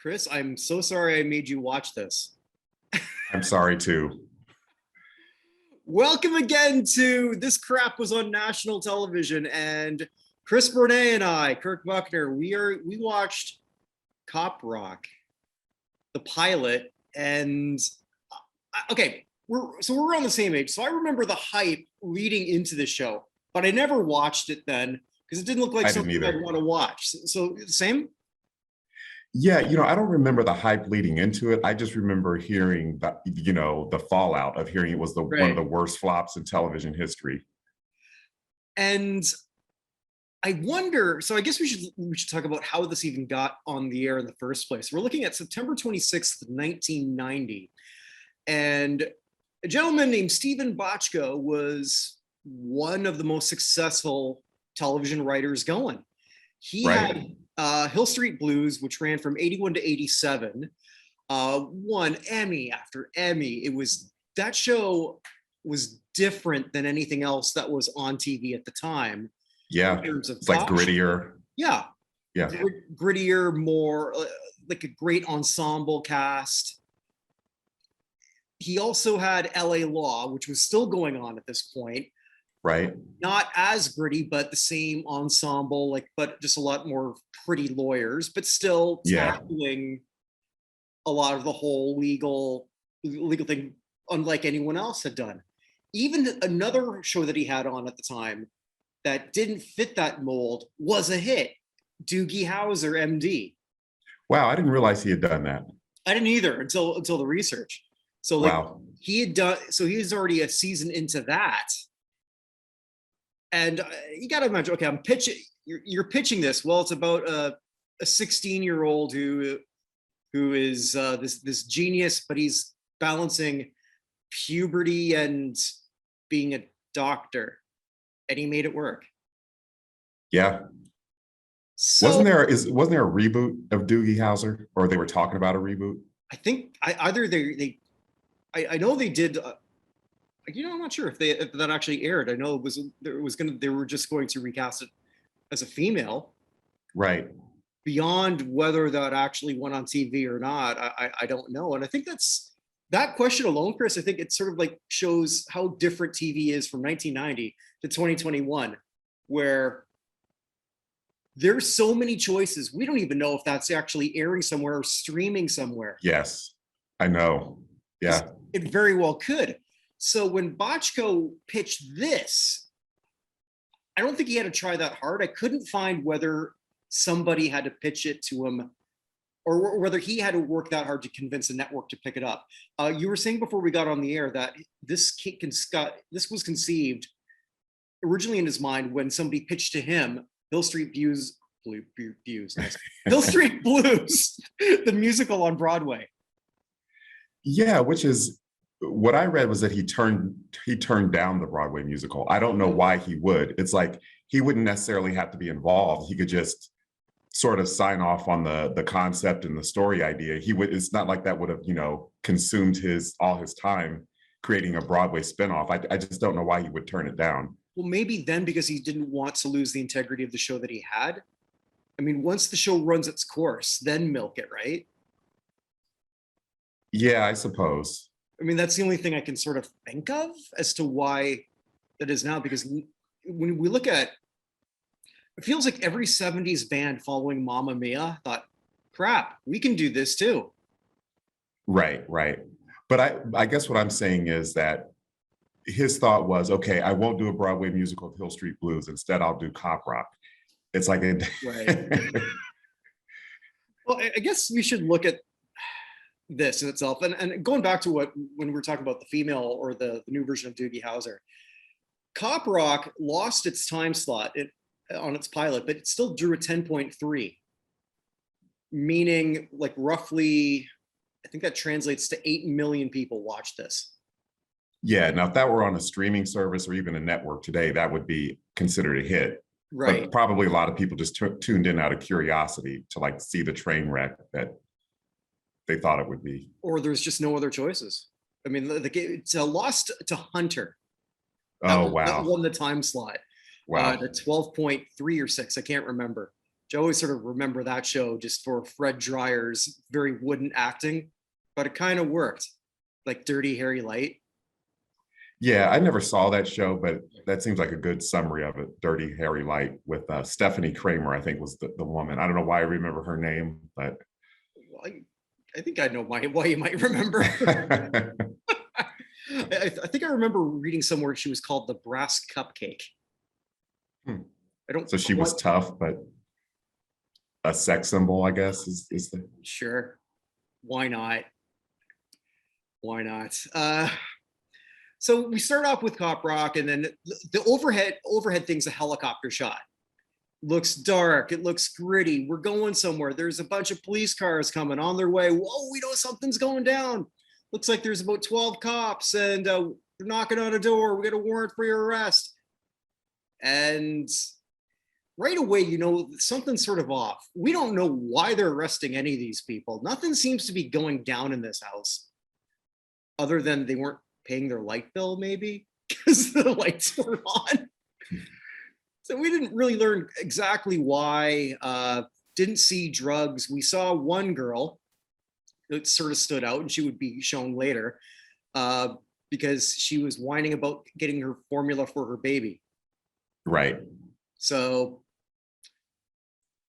Chris, I'm so sorry I made you watch this. I'm sorry too. Welcome again to This Crap Was on National Television, and Chris Bournea and I, Kirk Buchner, we watched Cop Rock, the pilot, and okay, we're on the same age. So I remember the hype leading into the show, but I never watched it then because it didn't look like something I'd want to watch. So same. Yeah, I don't remember the hype leading into it. I just remember hearing that, the fallout of hearing it was one of the worst flops in television history. And I wonder, so I guess we should talk about how this even got on the air in the first place. We're looking at September 26th, 1990. And a gentleman named Stephen Bochco was one of the most successful television writers going. He had Hill Street Blues, which ran from 81 to 87, won Emmy after Emmy. That show was different than anything else that was on TV at the time. Yeah, it's like grittier. Yeah. Yeah. Grittier, more like a great ensemble cast. He also had LA Law, which was still going on at this point. Right. Not as gritty, but the same ensemble, but just a lot more pretty lawyers, but still tackling a lot of the whole legal thing, unlike anyone else had done. Even another show that he had on at the time that didn't fit that mold was a hit, Doogie Howser, MD. Wow, I didn't realize he had done that. I didn't either until the research. So wow. He was already a season into that. And you got to imagine, okay, I'm pitching. You're pitching this. Well, it's about a 16-year-old who is this genius, but he's balancing puberty and being a doctor, and he made it work. Yeah. So, wasn't there a reboot of Doogie Howser, or they were talking about a reboot? I think I know they did. I'm not sure if that actually aired. I know they were just going to recast it as a female. Right. Beyond whether that actually went on TV or not, I don't know. And I think that question alone, Chris, I think it sort of shows how different TV is from 1990 to 2021, where there's so many choices. We don't even know if that's actually airing somewhere or streaming somewhere. Yes, I know. Yeah. It very well could. So when Bochco pitched this, I don't think he had to try that hard. I couldn't find whether somebody had to pitch it to him or whether he had to work that hard to convince a network to pick it up. You were saying before we got on the air that this was conceived originally in his mind when somebody pitched to him Hill Street Blues, nice. Hill Street Blues, the musical on Broadway. Yeah, which is what I read was that he turned down the Broadway musical. I don't know why he would. It's like he wouldn't necessarily have to be involved. He could just sort of sign off on the concept and the story idea. It's not like that would have, consumed all his time creating a Broadway spinoff. I just don't know why he would turn it down. Well, maybe then because he didn't want to lose the integrity of the show that he had. I mean, once the show runs its course, then milk it, right? Yeah, I suppose. I mean, that's the only thing I can sort of think of as to why that is now, because when we look at, it feels like every 70s band following Mamma Mia thought, crap, we can do this too. Right. But I guess what I'm saying is that his thought was, okay, I won't do a Broadway musical of Hill Street Blues. Instead, I'll do Cop Rock. It's like right. Well, I guess we should look at this in itself. And going back to when we were talking about the female or the new version of Doogie Howser, Cop Rock lost its time slot on its pilot, but it still drew a 10.3. meaning like roughly, I think that translates to 8 million people watch this. Yeah. Now, if that were on a streaming service or even a network today, that would be considered a hit. Right. But probably a lot of people just tuned in out of curiosity to like see the train wreck that they thought it would be. Or there's just no other choices. I mean, it's a lost to Hunter. Oh, That wow. won the time slot. Wow. The 12.3 or 6, I can't remember. I always sort of remember that show just for Fred Dreyer's very wooden acting, but it kind of worked, like Dirty Harry Light. Yeah, I never saw that show, but that seems like a good summary of it. Dirty Harry Light with Stephanie Kramer, I think was the woman. I don't know why I remember her name, but Well, I think I know why you might remember. I think I remember reading somewhere she was called the Brass Cupcake. I don't. So she was tough, but a sex symbol, I guess, is the. Sure. Why not? Why not? So we start off with Cop Rock, and then the overhead thing's a helicopter shot. Looks dark. It looks gritty. We're going somewhere. There's a bunch of police cars coming on their way. Whoa, we know something's going down. Looks like there's about 12 cops, and they're knocking on a door. We got a warrant for your arrest. And right away, you know, something's sort of off. We don't know why they're arresting any of these people. Nothing seems to be going down in this house, other than they weren't paying their light bill, maybe, because the lights were on. So we didn't really learn exactly why. Didn't see drugs. We saw one girl that sort of stood out, and she would be shown later because she was whining about getting her formula for her baby. Right. So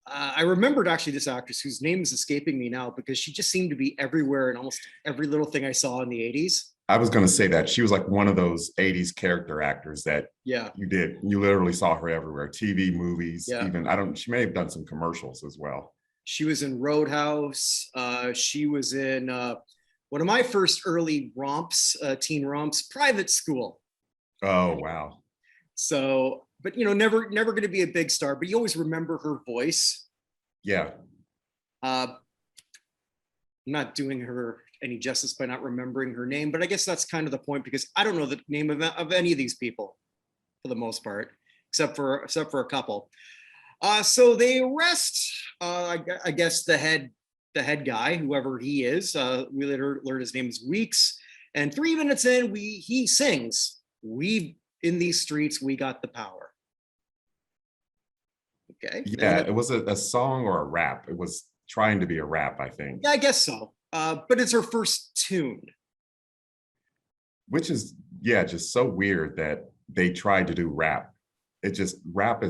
I remembered actually this actress whose name is escaping me now because she just seemed to be everywhere in almost every little thing I saw in the 80s. I was going to say that she was like one of those 80s character actors that you literally saw her everywhere. TV, movies, even she may have done some commercials as well. She was in Roadhouse. She was in one of my first early romps, teen romps, Private School. Oh, wow. So, but you know, never going to be a big star, but you always remember her voice. Yeah. I'm not doing her any justice by not remembering her name, but I guess that's kind of the point because I don't know the name of any of these people for the most part, except for a couple. So they arrest, I guess the head guy, whoever he is. We later learned his name is Weeks, and 3 minutes in, he sings, "We in these streets, we got the power." Okay. Yeah, it was a song or a rap. It was trying to be a rap, I think. Yeah, I guess so. But it's her first tune. Which is, just so weird that they tried to do rap. Rap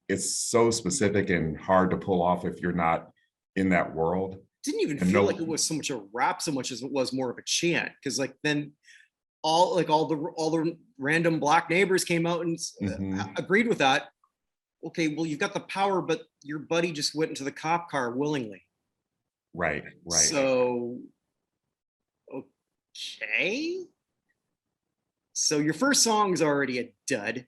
it's so specific and hard to pull off if you're not in that world. Didn't even feel like it was so much a rap so much as it was more of a chant. Because like then all the random black neighbors came out and agreed with that. Okay, well, you've got the power, but your buddy just went into the cop car willingly. Right. So, okay. So your first song is already a dud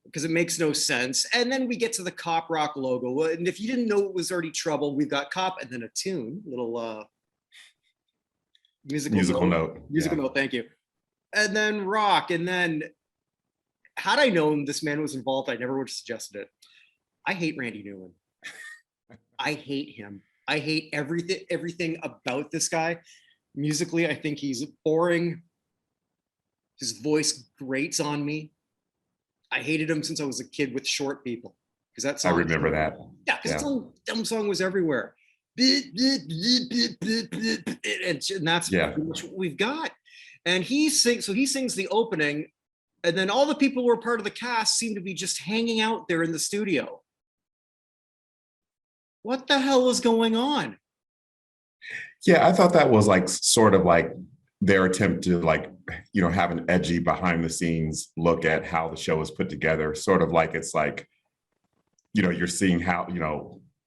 because it makes no sense. And then we get to the Cop Rock logo. And if you didn't know it was already trouble, we've got cop and then a tune, little musical note. Musical note, thank you. And then rock. And then had I known this man was involved, I never would have suggested it. I hate Randy Newman. I hate him. I hate everything about this guy. Musically, I think he's boring. His voice grates on me. I hated him since I was a kid with Short People. Because that song. I remember that. Yeah, because that dumb song was everywhere. And that's what we've got. And he sings the opening, and then all the people who are part of the cast seem to be just hanging out there in the studio. What the hell is going on? Yeah, I thought that was like sort of like their attempt to like, have an edgy behind the scenes look at how the show is put together. Sort of like it's like, you're seeing how,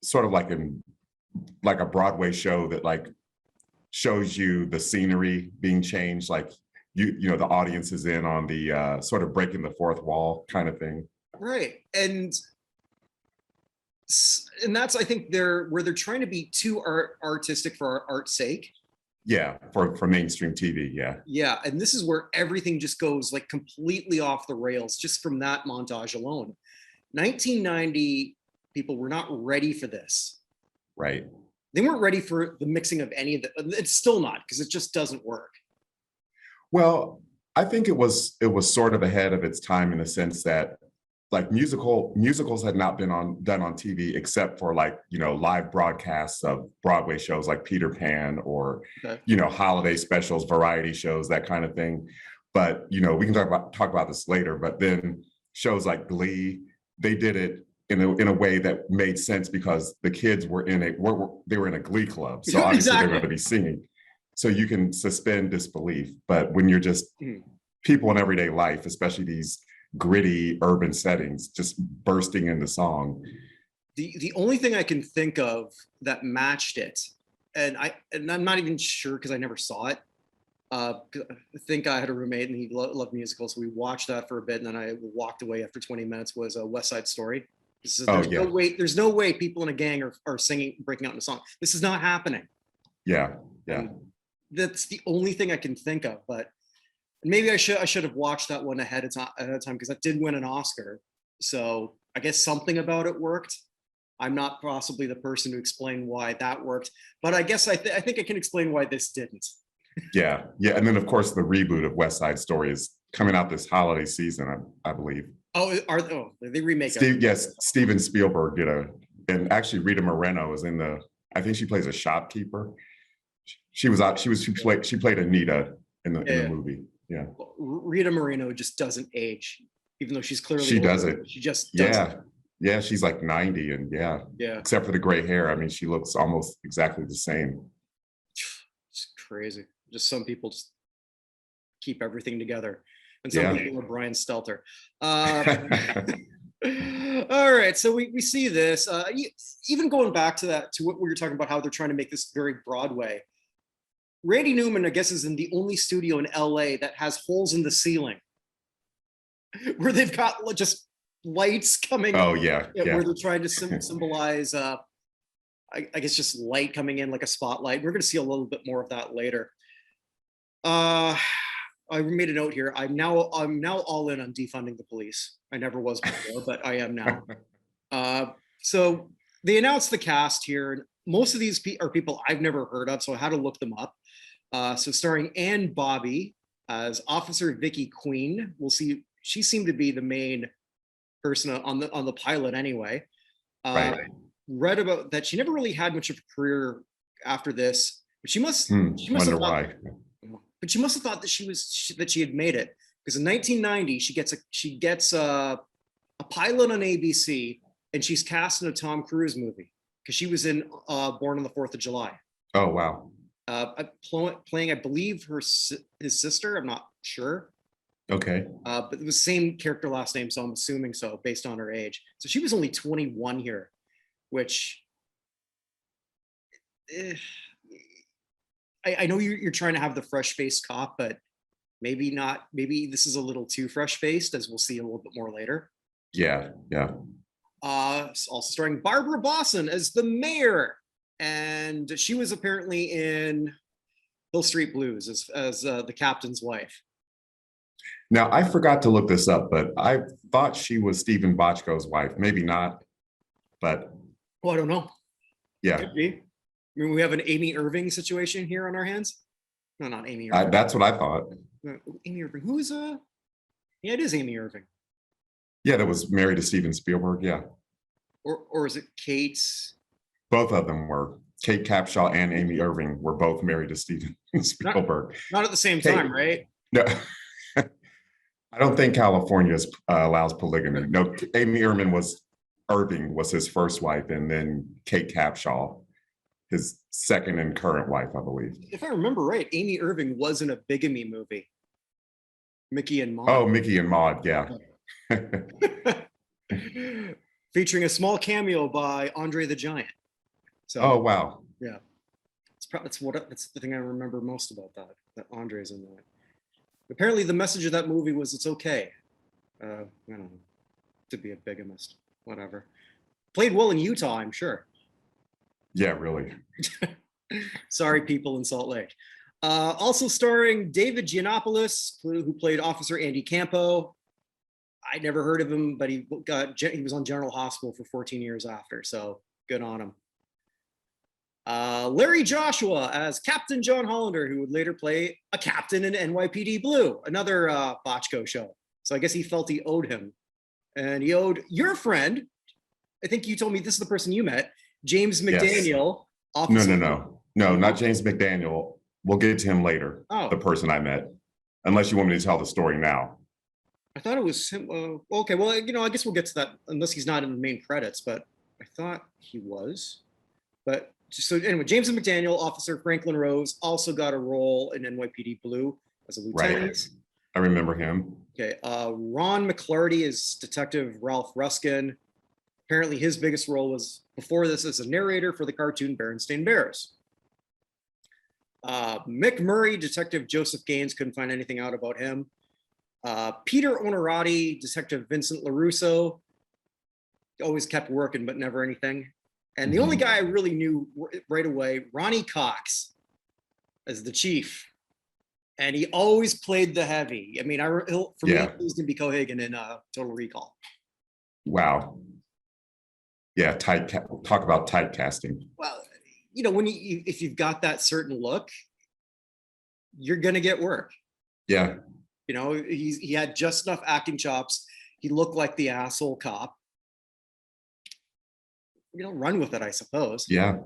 sort of like a Broadway show that like shows you the scenery being changed, like the audience is in on the sort of breaking the fourth wall kind of thing. Right. And And that's, I think, where they're trying to be too artistic for art's sake. Yeah, for mainstream TV, yeah. Yeah, and this is where everything just goes like completely off the rails just from that montage alone. 1990, people were not ready for this. Right. They weren't ready for the mixing of any of the, it's still not, because it just doesn't work. Well, I think it was sort of ahead of its time in the sense that like musicals had not been done on TV except for like, live broadcasts of Broadway shows like Peter Pan or, Okay. holiday specials, variety shows, that kind of thing. But, we can talk about this later, but then shows like Glee, they did it in a way that made sense because the kids were they were in a Glee club. So obviously they're going to be singing. So you can suspend disbelief. But when you're just people in everyday life, especially these gritty urban settings, just bursting into song. The only thing I can think of that matched it, and I'm not even sure because I never saw it. I think I had a roommate and he loved musicals, so we watched that for a bit, and then I walked away after 20 minutes. Was a West Side Story. There's no way people in a gang are singing, breaking out in a song. This is not happening. Yeah. And that's the only thing I can think of, but maybe I should have watched that one ahead of time because that did win an Oscar. So I guess something about it worked. I'm not possibly the person to explain why that worked, but I guess I think I can explain why this didn't. Yeah. And then of course the reboot of West Side Story is coming out this holiday season, I believe. They remake it? Yes, Steven Spielberg did and actually Rita Moreno is I think she plays a shopkeeper. She played Anita in the movie. Yeah. Rita Moreno just doesn't age, even though she's clearly she doesn't. She just doesn't. Yeah, she's like 90 and yeah. Except for the gray hair. I mean, she looks almost exactly the same. It's crazy. Just some people just keep everything together. And some people are Brian Stelter. All right, so we see this. Even going back to what we were talking about, how they're trying to make this very Broadway. Randy Newman, I guess, is in the only studio in LA that has holes in the ceiling where they've got just lights coming. Oh, yeah. Where they're trying to symbolize, I guess, just light coming in like a spotlight. We're going to see a little bit more of that later. I made a note here. I'm now all in on defunding the police. I never was before, but I am now. So they announced the cast here, and most of these are people I've never heard of, so I had to look them up. So starring Ann Bobby as Officer Vicky Queen. We'll see. She seemed to be the main person on the pilot anyway. Right. Read about that she never really had much of a career after this, but she must wonder why. But she must have thought that she had made it, because in 1990 she gets a pilot on ABC, and she's cast in a Tom Cruise movie because she was in Born on the 4th of July. Oh wow. Playing, I believe, his sister. I'm not sure. Okay. But it was the same character, last name, so I'm assuming so based on her age. So she was only 21 here, which. I know you're trying to have the fresh-faced cop, but maybe not. Maybe this is a little too fresh-faced, as we'll see a little bit more later. Yeah. Also starring Barbara Bosson as the mayor, and she was apparently in Hill Street Blues as the captain's wife. Now, I forgot to look this up, but I thought she was Stephen Bochco's wife. Maybe not, but. I don't know. Yeah. Could be. I mean, we have an Amy Irving situation here on our hands. No, not Amy Irving. That's what I thought. Amy Irving. Who is Yeah, it is Amy Irving. Yeah, that was married to Steven Spielberg. Yeah. Or is it Kate? Both of them were. Kate Capshaw and Amy Irving were both married to Steven Spielberg. Not at the same time, right? No. I don't think California allows polygamy. No, Irving was his first wife, and then Kate Capshaw, his second and current wife, I believe. If I remember right, Amy Irving was in a bigamy movie. Mickey and Maude. Oh, Mickey and Maude, yeah. Featuring a small cameo by Andre the Giant. So, oh, wow. Yeah. That's the thing I remember most about that Andre's in that. Apparently the message of that movie was it's okay. I don't know, to be a bigamist, whatever. Played well in Utah, I'm sure. Yeah, really. Sorry, people in Salt Lake. Also starring David Giannopoulos, who played Officer Andy Campo. I never heard of him, but he was on General Hospital for 14 years after, so good on him. Larry Joshua as Captain John Hollander, who would later play a captain in NYPD Blue, another Bochco show. So I guess he felt he owed him. And he owed your friend, I think you told me this is the person you met, James McDaniel. Yes. No, not James McDaniel. We'll get to him later, the person I met, unless you want me to tell the story now. I thought it was him. Okay, well, I guess we'll get to that unless he's not in the main credits, but I thought he was. But so anyway, James McDaniel, Officer Franklin Rose, also got a role in NYPD Blue as a lieutenant. Right. I remember him. Okay. Ron McClarty is Detective Ralph Ruskin. Apparently his biggest role was before this as a narrator for the cartoon Berenstain Bears. Mick Murray, Detective Joseph Gaines, couldn't find anything out about him. Peter Onorati, Detective Vincent LaRusso, always kept working, but never anything. And the only guy I really knew right away, Ronnie Cox, as the chief. And he always played the heavy. I mean, for me, he was going to be Cohagen in Total Recall. Wow. Yeah, talk about typecasting. Well, when if you've got that certain look, you're going to get work. Yeah. He had just enough acting chops. He looked like the asshole cop. Run with it, I suppose. Yeah.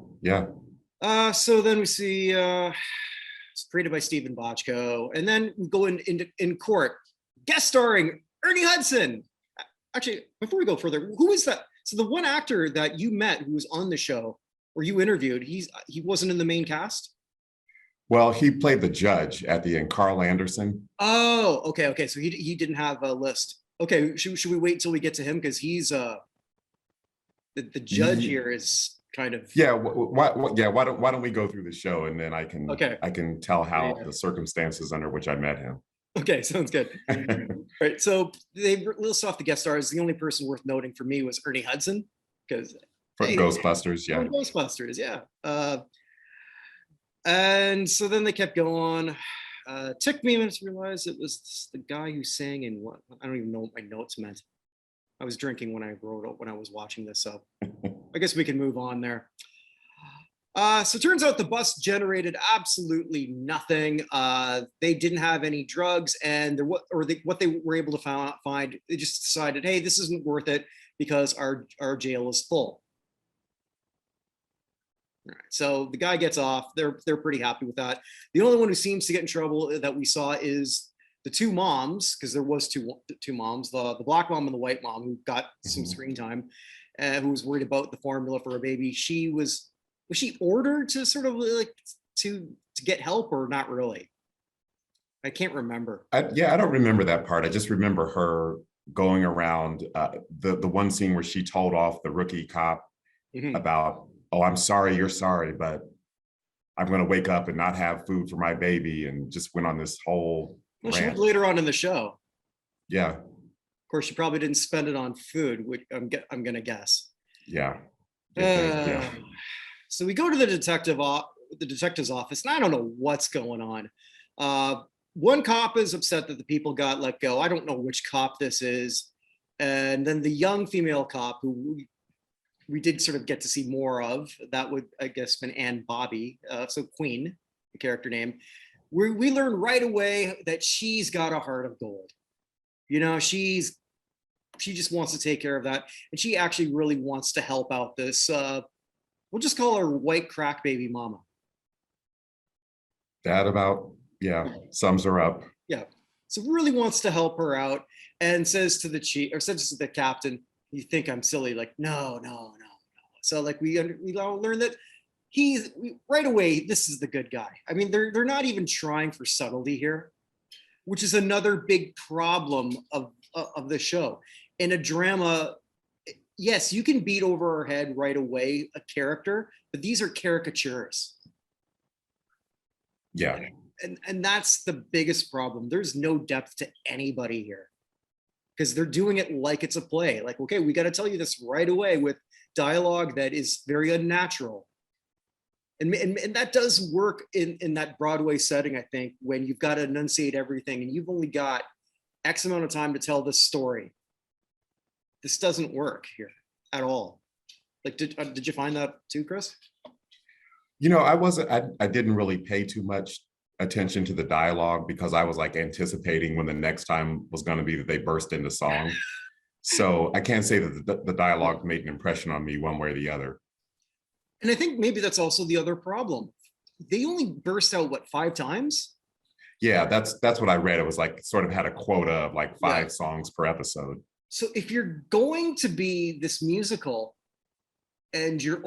So then we see it's created by Stephen Bochco, and then we go in court, guest starring Ernie Hudson. Actually, before we go further, who is that? So the one actor that you met who was on the show or you interviewed, he wasn't in the main cast? Well, he played the judge at the end, Carl Anderson. Oh, okay. So he didn't have a list. Okay, should we wait until we get to him, because he's the judge here is kind of why don't we go through the show, and then I can tell how the circumstances under which I met him. Okay, sounds good. Right, so they list off the guest stars. The only person worth noting for me was Ernie Hudson, because Ghostbusters, Ghostbusters, yeah. And so then they kept going. Took me a minute to realize it was the guy who sang in what I don't even know what my notes meant. I was drinking when I wrote it when I was watching this, so I guess we can move on there. So it turns out the bus generated absolutely nothing. They didn't have any drugs, and what they were able to find, they just decided, hey, this isn't worth it because our jail is full. All right, so the guy gets off. They're pretty happy with that. The only one who seems to get in trouble that we saw is the two moms, because there was two moms, the black mom and the white mom, who got some screen time, who was worried about the formula for a baby. Was she ordered to sort of like to get help, or not really? I can't remember. I don't remember that part. I just remember her going around the one scene where she told off the rookie cop about, oh, I'm sorry, you're sorry, but I'm going to wake up and not have food for my baby, and just went on this whole rant. She would later on in the show. Yeah. Of course, she probably didn't spend it on food, which I'm going to guess. Yeah. So we go to the detective's office, and I don't know what's going on. One cop is upset that the people got let go. I don't know which cop this is. And then the young female cop, who we did sort of get to see more of, that would, I guess, been Anne Bobby. So Queen, the character name. We learn right away that she's got a heart of gold. She just wants to take care of that. And she actually really wants to help out this, we'll just call her white crack baby mama. That about, sums her up. Yeah. So really wants to help her out, and says to the chief, or says to the captain, you think I'm silly? Like, no. So like we all learn that right away, this is the good guy. I mean, they're not even trying for subtlety here, which is another big problem of the show. In a drama, yes, you can beat over her head right away a character, but these are caricatures. Yeah. And that's the biggest problem. There's no depth to anybody here, because they're doing it like it's a play. Like, okay, we got to tell you this right away with dialogue that is very unnatural. And that does work in that Broadway setting, I think, when you've got to enunciate everything and you've only got X amount of time to tell this story. This doesn't work here at all. Like, did you find that too, Chris? You know, I didn't really pay too much attention to the dialogue because I was like anticipating when the next time was going to be that they burst into song. So I can't say that the dialogue made an impression on me one way or the other. And I think maybe that's also the other problem. They only burst out, what, 5 times? Yeah, that's what I read. It was like sort of had a quota of like 5 songs per episode. So if you're going to be this musical and you're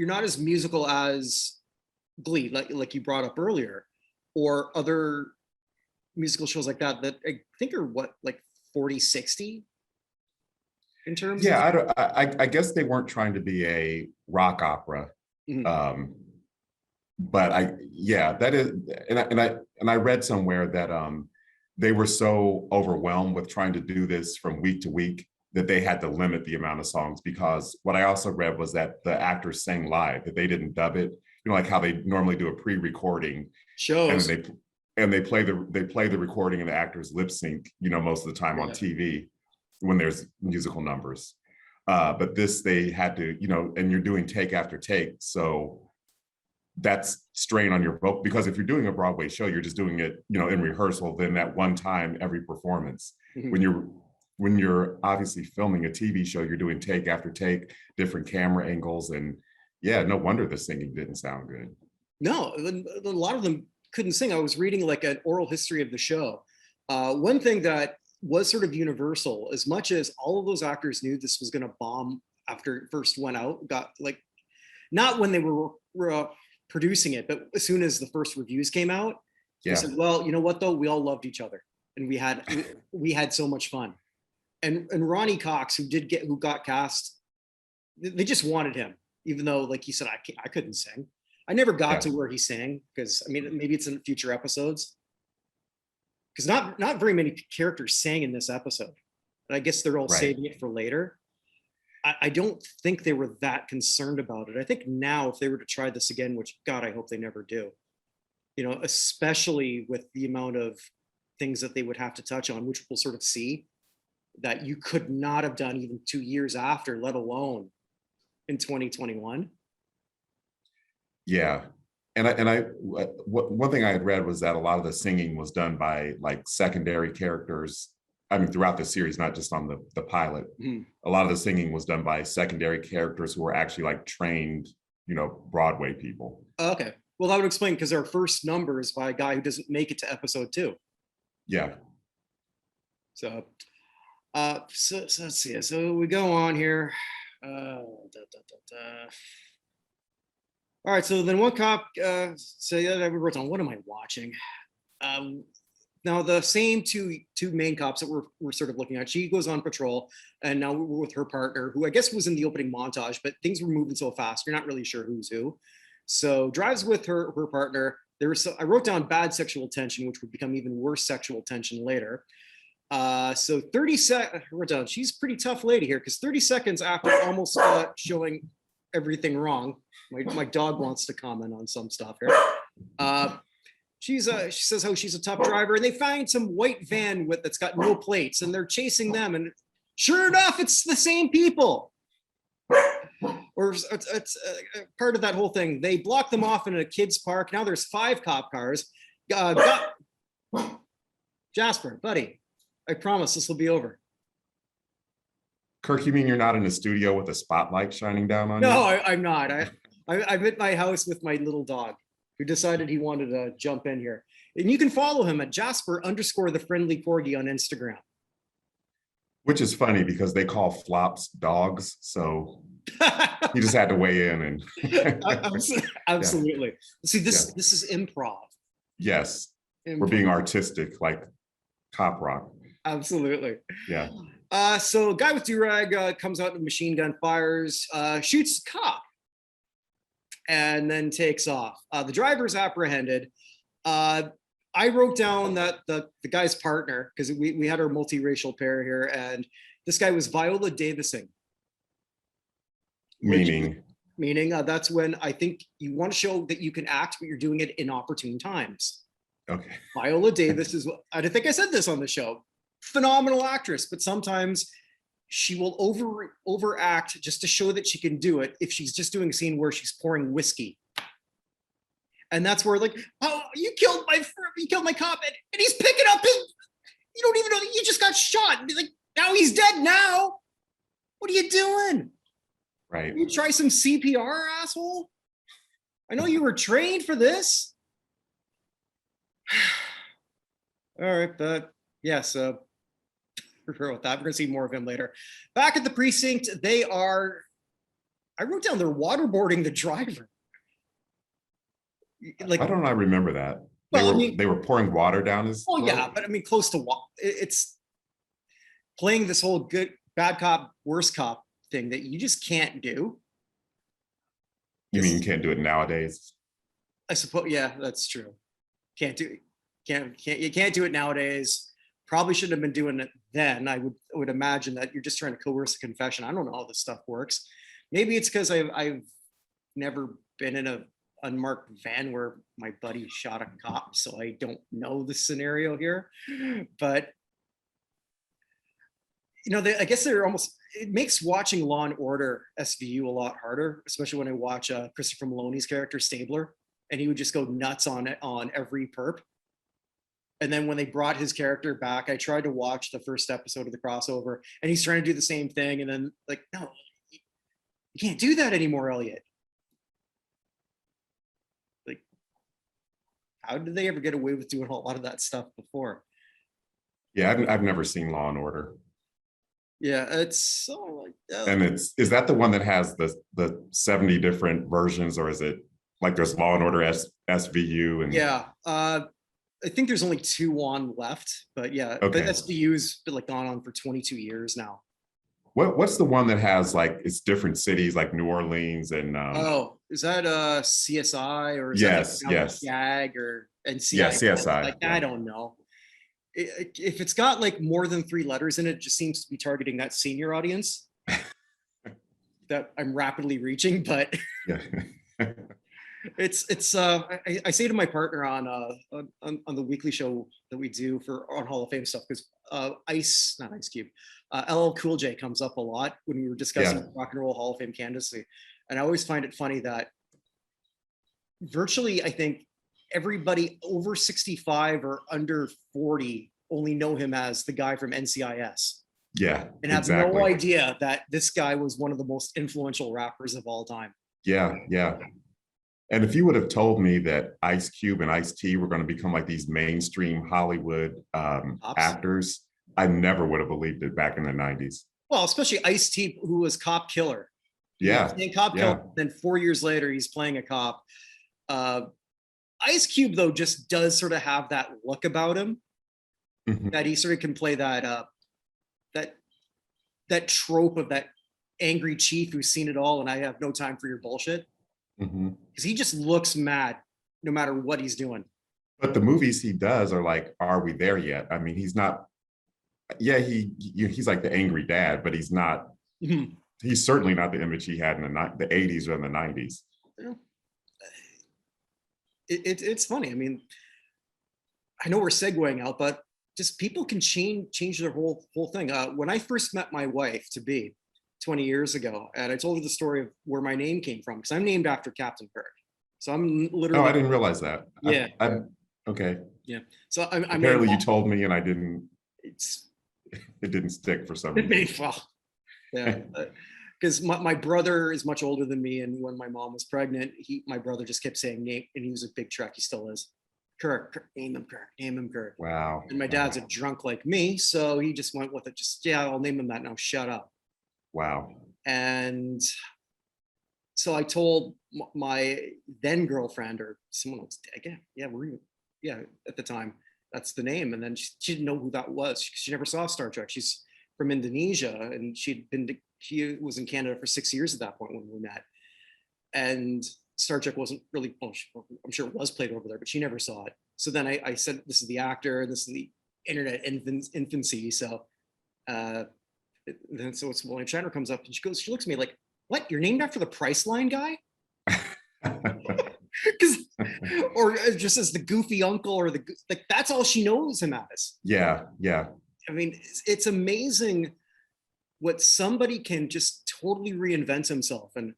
not as musical as Glee, like you brought up earlier, or other musical shows like that I think are what, like 40, 60 in terms of... I guess they weren't trying to be a rock opera. Mm-hmm. But that is, and I read somewhere that they were so overwhelmed with trying to do this from week to week that they had to limit the amount of songs, because what I also read was that the actors sang live, that they didn't dub it, you know, like how they normally do a pre-recording shows, and they play the recording and the actors lip sync, you know, most of the time on TV when there's musical numbers. But this, they had to, you know, and you're doing take after take, so that's strain on your vocal, because if you're doing a Broadway show, you're just doing it, you know, in rehearsal, then that one time every performance. Mm-hmm. When you're obviously filming a TV show, you're doing take after take, different camera angles, and no wonder the singing didn't sound good. No, a lot of them couldn't sing. I was reading like an oral history of the show. One thing that was sort of universal, as much as all of those actors knew this was going to bomb after it first went out, got like, not when they were producing it, but as soon as the first reviews came out, they said, well, you know what though, we all loved each other and we had so much fun. And Ronnie Cox, who got cast, they just wanted him, even though, like he said, I couldn't sing. I never got to where he sang, because I mean, maybe it's in future episodes, because not very many characters sang in this episode, and I guess they're all saving it for later. I don't think they were that concerned about it. I think now if they were to try this again, which God, I hope they never do, you know, especially with the amount of things that they would have to touch on, which we'll sort of see, that you could not have done even 2 years after, let alone in 2021. Yeah. One thing I had read was that a lot of the singing was done by like secondary characters. I mean, throughout the series, not just on the pilot. Mm-hmm. A lot of the singing was done by secondary characters who were actually like trained, you know, Broadway people. Okay. Well, that would explain, because our first number is by a guy who doesn't make it to episode 2. Yeah. So let's see. So we go on here. All right. So then one cop I wrote down, what am I watching? Now the same two main cops that we're sort of looking at, she goes on patrol, and now we're with her partner, who I guess was in the opening montage, but things were moving so fast, you're not really sure who's who. So drives with her partner. I wrote down bad sexual tension, which would become even worse sexual tension later. So 30 seconds, she's a pretty tough lady here, because 30 seconds after almost showing everything wrong, my dog wants to comment on some stuff here. She says how she's a tough driver, and they find some white van that's got no plates, and they're chasing them, and sure enough, it's the same people. Or it's part of that whole thing. They block them off in a kids' park. Now there's 5 cop cars. Jasper, buddy, I promise this will be over. Kirk, you mean you're not in a studio with a spotlight shining down on you? No, I'm not. I'm at my house with my little dog, who decided he wanted to jump in here. And you can follow him at Jasper_the_friendly corgi on Instagram. Which is funny, because they call flops dogs. So he just had to weigh in. And Absolutely. See, this is improv. Yes. Improv. We're being artistic, like cop rock. Absolutely. Yeah. So guy with do-rag comes out with a machine gun, fires, shoots cop, and then takes off. The driver's apprehended. I wrote down that the guy's partner, because we had our multiracial pair here, and this guy was Viola Davis. which Meaning, meaning that's when I think you want to show that you can act, but you're doing it in opportune times. okay. Viola Davis is, I don't think I said this on the show, phenomenal actress, but sometimes she will overact just to show that she can do it if she's just doing a scene where she's pouring whiskey. And that's where like, oh, you killed my cop, and he's picking up his, you don't even know that you just got shot. And be like, now he's dead now. What are you doing? Right. You try some CPR, asshole? I know you were trained for this. All right, but yeah, so we're with that. We're gonna see more of him later. Back at the precinct, I wrote down they're waterboarding the driver. Like, why don't I remember that? They were pouring water down his throat. Yeah, but I mean close to what it's playing this whole good bad cop, worse cop thing that you just can't do. You mean you can't do it nowadays? I suppose, yeah, that's true. Can't do it. You can't do it nowadays. Probably shouldn't have been doing it then. I would imagine that you're just trying to coerce a confession. I don't know how this stuff works. Maybe it's because I've never been in a unmarked van where my buddy shot a cop, so I don't know the scenario here. But I guess they're almost. It makes watching Law and Order SVU a lot harder, especially when I watch Christopher Maloney's character Stabler, and he would just go nuts on every perp. And then when they brought his character back, I tried to watch the first episode of the crossover, and he's trying to do the same thing. And then like, no, you can't do that anymore, Elliot. Like, how did they ever get away with doing a lot of that stuff before? Yeah, I've never seen Law and Order. Yeah, it's so like. And is that the one that has the 70 different versions, or is it like there's Law and Order SVU and yeah. I think there's only 2 on left, but yeah, okay. But SVU's been like gone on for 22 years now. What's the one that has like it's different cities like New Orleans and is that CSI or is yes, that yes, JAG or NCIS? Yeah, CSI. Like yeah. I don't know. If it's got like more than 3 letters in it, it just seems to be targeting that senior audience that I'm rapidly reaching, but yeah. it's I say to my partner on the weekly show that we do on Hall of Fame stuff, because not Ice Cube, LL Cool J comes up a lot when we were discussing Rock and Roll Hall of Fame candidacy, and I always find it funny that virtually I think everybody over 65 or under 40 only know him as the guy from NCIS. Yeah, and have no idea that this guy was one of the most influential rappers of all time. Yeah, yeah. And if you would have told me that Ice Cube and Ice-T were going to become like these mainstream Hollywood actors, I never would have believed it back in the 90s. Well, especially Ice-T, who was Cop Killer. Yeah. Cop Killer. Then 4 years later, he's playing a cop. Ice Cube, though, just does sort of have that look about him, that he sort of can play that that trope of that angry chief who's seen it all and I have no time for your bullshit. Because he just looks mad no matter what he's doing. But the movies he does are like, are we there yet? I mean, he's not. Yeah, he's like the angry dad, but he's not. He's certainly not the image he had in the 80s or in the 90s. It's funny. I mean, I know we're segueing out, but just people can change their whole thing. When I first met my wife to be 20 years ago, and I told her the story of where my name came from, because I'm named after Captain Kirk. So I'm literally. Oh, I didn't realize that. Yeah. Okay. Yeah. So I'm apparently you told me and I didn't. It didn't stick for some reason. Well, yeah. Because my brother is much older than me, and when my mom was pregnant, my brother just kept saying name, and he was a big Trek. He still is. Kirk, name him Kirk, name him Kirk. Wow. And my dad's a drunk like me, so he just went with it. I'll name him that now. Shut up. Wow. And so I told my then girlfriend or someone else, again, at the time, that's the name. And then she didn't know who that was. She never saw Star Trek. She's from Indonesia, and she was in Canada for 6 years at that point when we met. And Star Trek wasn't really, I'm sure it was played over there, but she never saw it. So then I said, this is the actor, this is the internet infancy. So then it's William Shatner comes up and she looks at me like, what? You're named after the Priceline guy? Because, or just as the goofy uncle, or like that's all she knows him as. Yeah, yeah. I mean, it's amazing what somebody can just totally reinvent himself. And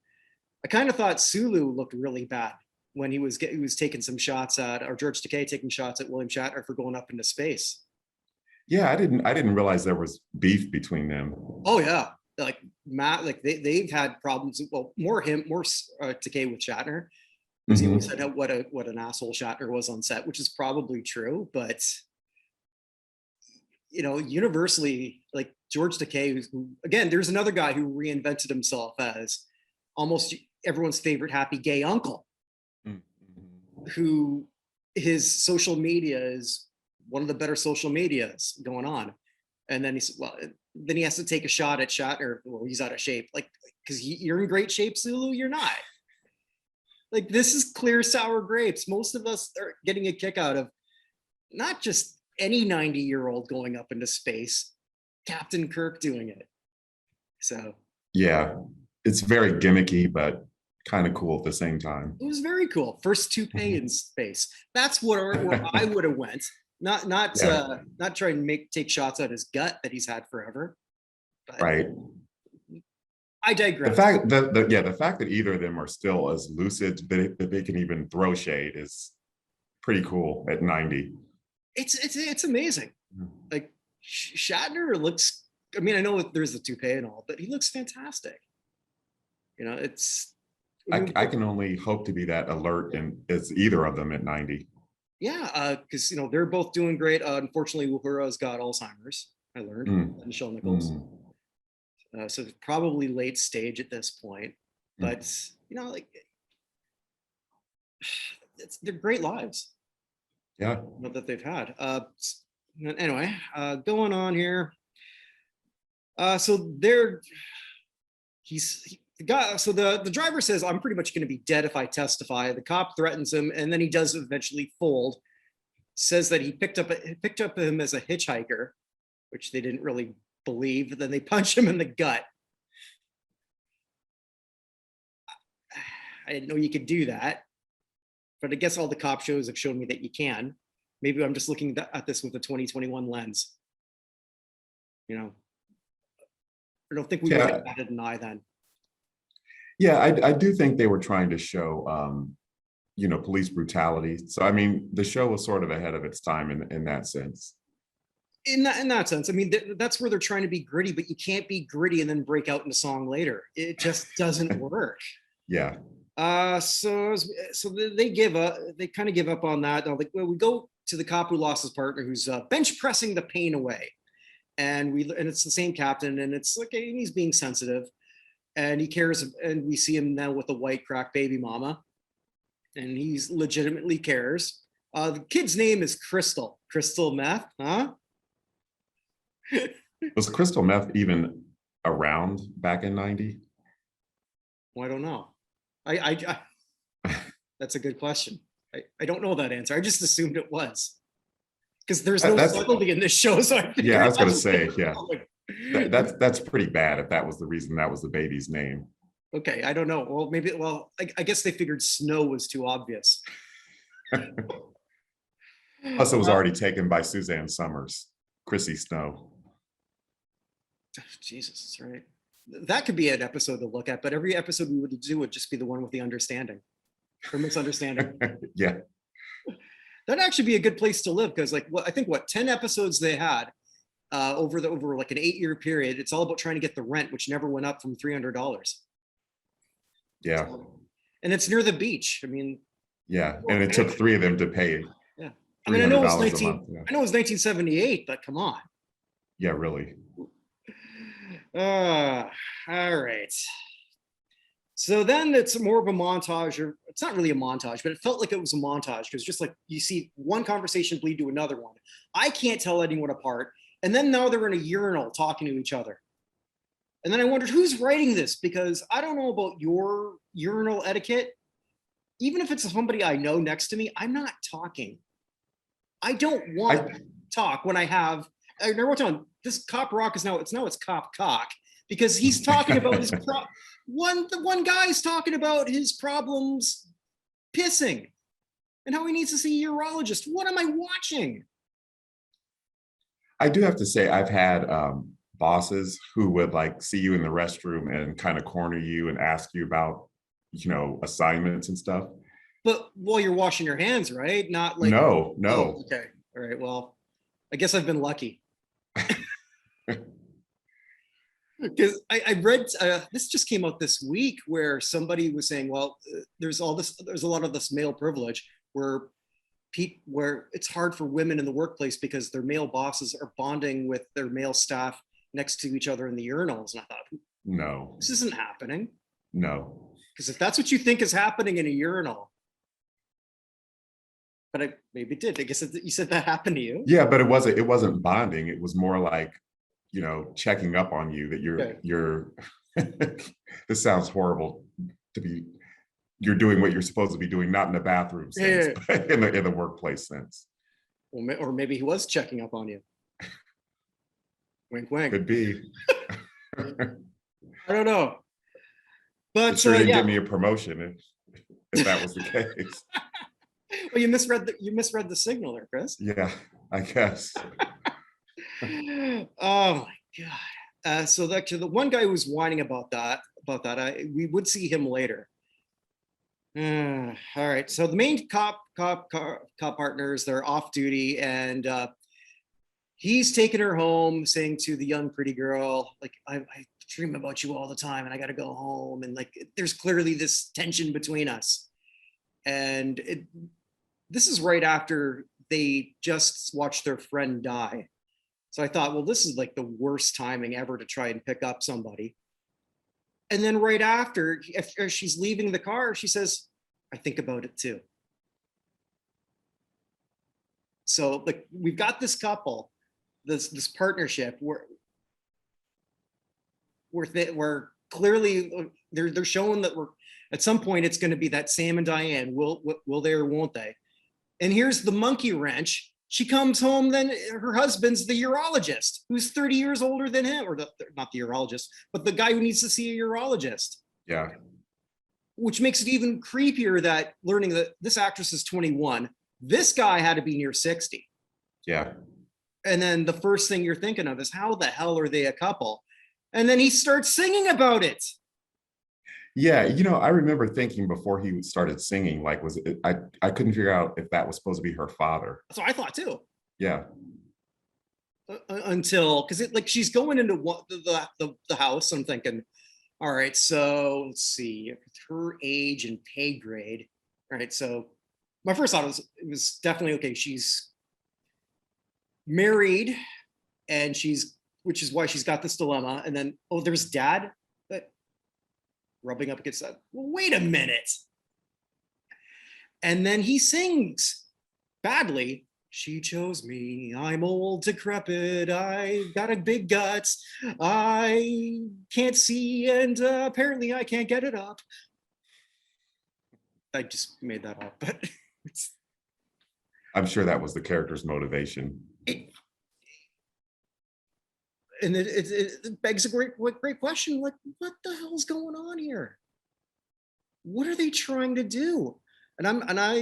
I kind of thought Sulu looked really bad when he was taking some shots at, or George Takei taking shots at William Shatner for going up into space. Yeah, I didn't realize there was beef between them. Oh yeah, like Matt, like they've had problems. Well, more Takei with Shatner, because he always said what an asshole Shatner was on set, which is probably true. But you know, universally, like George Takei, who again, there's another guy who reinvented himself as almost everyone's favorite happy gay uncle, who his social media is one of the better social medias going on. And then then he has to take a shot at Shatner. Well, he's out of shape. Like, because you're in great shape, Sulu. You're not. Like, this is clear sour grapes. Most of us are getting a kick out of not just any 90-year-old going up into space, Captain Kirk doing it. So yeah, it's very gimmicky, but kind of cool at the same time. It was very cool. First toupee in space. That's where I would have went. Not try and take shots at his gut that he's had forever. But right. I digress. The fact that either of them are still as lucid that they can even throw shade is pretty cool at 90. It's amazing. Like Shatner looks. I mean, I know there's the toupee and all, but he looks fantastic. You know, I can only hope to be that alert as either of them at 90. Yeah, because you know they're both doing great. Unfortunately, Uhura's got Alzheimer's. I learned, Michelle Nichols. So it's probably late stage at this point, but you know, like they're great lives. Yeah, that they've had. Anyway, going on here. So the guy. So the driver says, "I'm pretty much going to be dead if I testify." The cop threatens him, and then he does eventually fold. Says that he picked up him as a hitchhiker, which they didn't really believe. Then they punch him in the gut. I didn't know you could do that, but I guess all the cop shows have shown me that you can. Maybe I'm just looking at this with a 2021 lens. You know, I don't think we would have deny then. Yeah, I do think they were trying to show, police brutality. So, I mean, the show was sort of ahead of its time in that sense. In that sense, I mean, that's where they're trying to be gritty, but you can't be gritty and then break out in a song later. It just doesn't work. Yeah. So they give up. They kind of give up on that. They're like, well, we go to the cop who lost his partner, who's bench pressing the pain away, and it's the same captain, and it's like he's being sensitive, and he cares, and we see him now with a white crack baby mama, and he's legitimately cares. The kid's name is Crystal Meth, huh? Was crystal meth even around back in 90? Well, I don't know. I that's a good question. I don't know that answer. I just assumed it was, because there's no subtlety in this show. So I was going to say, yeah, that's pretty bad if that was the reason that was the baby's name. Okay, I don't know. Well, maybe. Well, I guess they figured Snow was too obvious. Plus, it was already taken by Suzanne Summers, Chrissy Snow. Jesus, that's right. That could be an episode to look at, but every episode we would do would just be the one with the understanding or misunderstanding. Yeah, that'd actually be a good place to live, because, like, I think 10 episodes they had over like an 8-year period. It's all about trying to get the rent, which never went up from $300. Yeah, and it's near the beach. I mean, yeah, and it took 3 of them to pay. Yeah, I mean, I know it was a month, yeah. I know it was 1978, but come on. Yeah, really. All right. So then it's more of a montage, or it's not really a montage, but it felt like it was a montage, because just like you see one conversation bleed to another one. I can't tell anyone apart. And then now they're in a urinal talking to each other. And then I wondered, who's writing this? Because I don't know about your urinal etiquette. Even if it's somebody I know next to me, I'm not talking. I don't want to talk when I wrote down, this cop rock is it's cop cock, because he's talking about his The one guy's talking about his problems pissing and how he needs to see a urologist. What am I watching? I do have to say, I've had bosses who would like see you in the restroom and kind of corner you and ask you about, assignments and stuff. But while you're washing your hands, right? Not like, No, oh, no. okay. All right. Well, I guess I've been lucky. Because I read this just came out this week where somebody was saying, well, there's a lot of this male privilege where it's hard for women in the workplace because their male bosses are bonding with their male staff next to each other in the urinals. And I thought, No, this isn't happening. no. Because if that's what you think is happening in a urinal, but maybe it did. I guess you said that happened to you. Yeah, but it wasn't bonding. It was more like, checking up on you that Okay. you're this sounds horrible to be, you're doing what you're supposed to be doing, not in the bathroom sense, but in the workplace sense. Or maybe he was checking up on you. Wink, wink. Could be. I don't know. But It sure didn't yeah. give me a promotion if that was the case. Well, you misread the signal there, Chris. Yeah, I guess. Oh my god! So actually, the one guy who was whining about that, we would see him later. All right. So the main cop partners, they're off duty, and he's taking her home, saying to the young pretty girl, like, I dream about you all the time, and I got to go home. And like, there's clearly this tension between us, and this is right after they just watched their friend die. So I thought, well, this is like the worst timing ever to try and pick up somebody. And then right after, if she's leaving the car, she says, I think about it too. So like, we've got this couple, this partnership where clearly they're showing that at some point it's going to be that Sam and Diane, will they or won't they? And here's the monkey wrench. She comes home, then her husband's the urologist, who's 30 years older than him, or not the urologist, but the guy who needs to see a urologist. Yeah. Which makes it even creepier that learning that this actress is 21, this guy had to be near 60. Yeah. And then the first thing you're thinking of is, how the hell are they a couple? And then he starts singing about it. Yeah, I remember thinking before he started singing, like, I couldn't figure out if that was supposed to be her father. That's what I thought too. Yeah. Until, because she's going into the house. I'm thinking, all right, so let's see, her age and pay grade. All right, so my first thought was, it was definitely okay. She's married, and which is why she's got this dilemma. And then, oh, there's dad, but rubbing up against that. Well, wait a minute. And then he sings badly. She chose me. I'm old, decrepit. I got a big guts. I can't see, and apparently I can't get it up. I just made that up, but I'm sure that was the character's motivation. And it begs a great question. Like, what the hell's going on here? What are they trying to do? And I'm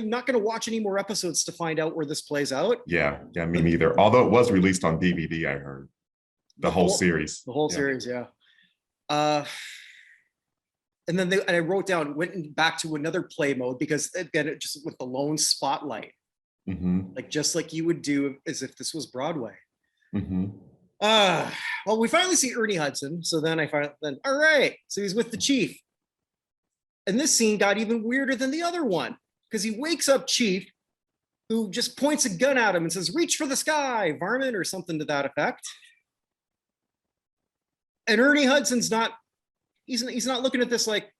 not going to watch any more episodes to find out where this plays out. Yeah, me neither. Although it was released on DVD, I heard the whole series. The whole series, yeah. And then I wrote down, went back to another play mode, because again, it just with the lone spotlight, like just like you would do as if this was Broadway. Well, we finally see Ernie Hudson. So then all right, so he's with the chief. And this scene got even weirder than the other one, because he wakes up Chief, who just points a gun at him and says, reach for the sky, varmint, or something to that effect. And Ernie Hudson's he's not looking at this like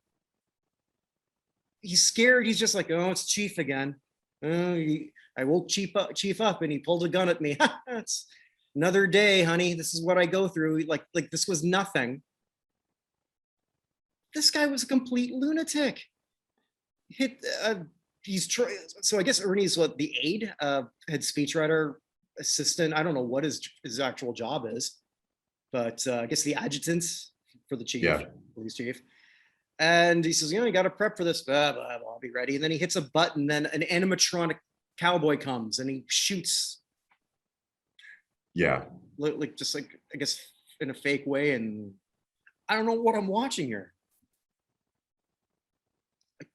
he's scared. He's just like, oh, it's Chief again. I woke Chief up and he pulled a gun at me. It's another day, honey. This is what I go through. Like this was nothing. This guy was a complete lunatic. So I guess Ernie's the aide, head speechwriter, assistant. I don't know what his actual job is, but I guess the adjutant for the chief, police chief. And he says, you got to prep for this. Blah, blah, blah, I'll be ready. And then he hits a button. Then an animatronic cowboy comes and he shoots. Yeah. Like just like, I guess, in a fake way. And I don't know what I'm watching here.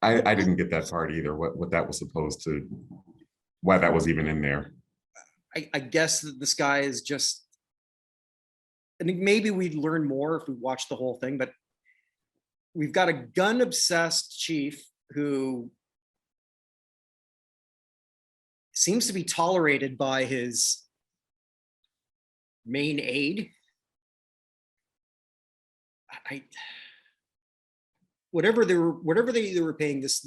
I didn't get that part either. What that was supposed to, why that was even in there. I guess that this guy is just, I think maybe we'd learn more if we watched the whole thing, but we've got a gun obsessed chief who seems to be tolerated by his main aide. Whatever they were paying this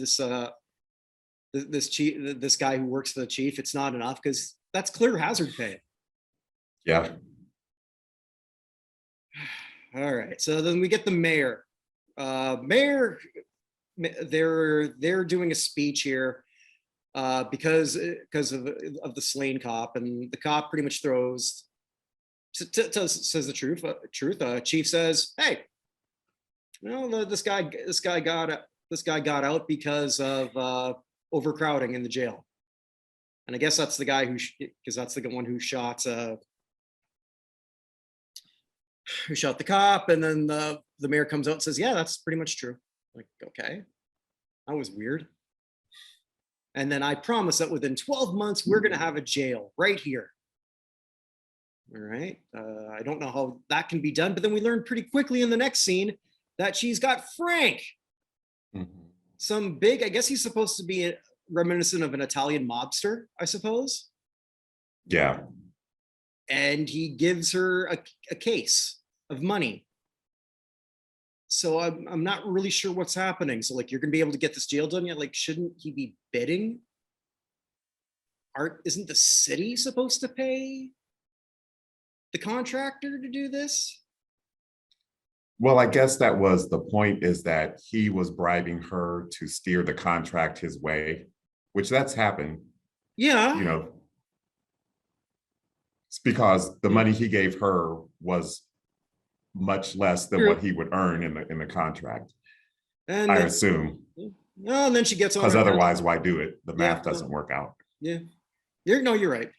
chief, this guy who works for the chief, it's not enough because that's clear hazard pay. Yeah. All right, so then we get the mayor. Mayor, they're doing a speech here because of the slain cop, and the cop pretty much says the truth. Chief says, "Hey, this guy got out because of overcrowding in the jail." And I guess that's the guy because that's the one who shot the cop. And then the mayor comes out and says, "Yeah, that's pretty much true." Like, okay, that was weird. And then I promise that within 12 months, we're going to have a jail right here. All right. I don't know how that can be done, but then we learn pretty quickly in the next scene that she's got Frank. Some big, I guess he's supposed to be reminiscent of an Italian mobster, I suppose. Yeah. And he gives her a case of money. So I'm not really sure what's happening. So like, you're going to be able to get this jail done yet? Like, shouldn't he be bidding? Isn't the city supposed to pay the contractor to do this? Well, I guess that was the point, is that he was bribing her to steer the contract his way, which that's happened. Yeah. It's because the money he gave her was much less than what he would earn in the contract. And I assume. No, and then she gets on. Because otherwise, why do it? The math doesn't work out. Yeah. You're right.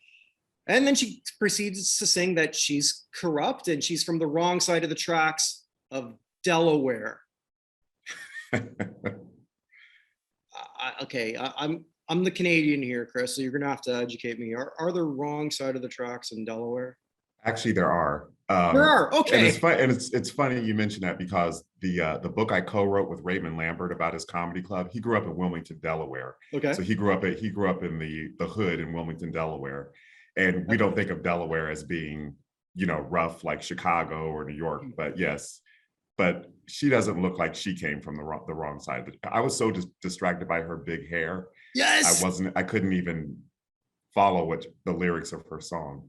And then she proceeds to sing that she's corrupt and she's from the wrong side of the tracks of Delaware. Okay, I'm the Canadian here, Chris, so you're gonna have to educate me. Are there wrong side of the tracks in Delaware? Actually, there are. There are. Okay. And it's funny you mentioned that, because the book I co-wrote with Raymond Lambert about his comedy club, he grew up in Wilmington, Delaware. Okay. So he grew up in the hood in Wilmington, Delaware, and we don't think of Delaware as being, rough like Chicago or New York. But yes, but she doesn't look like she came from the wrong side. I was so distracted by her big hair. Yes. I couldn't even follow what the lyrics of her song.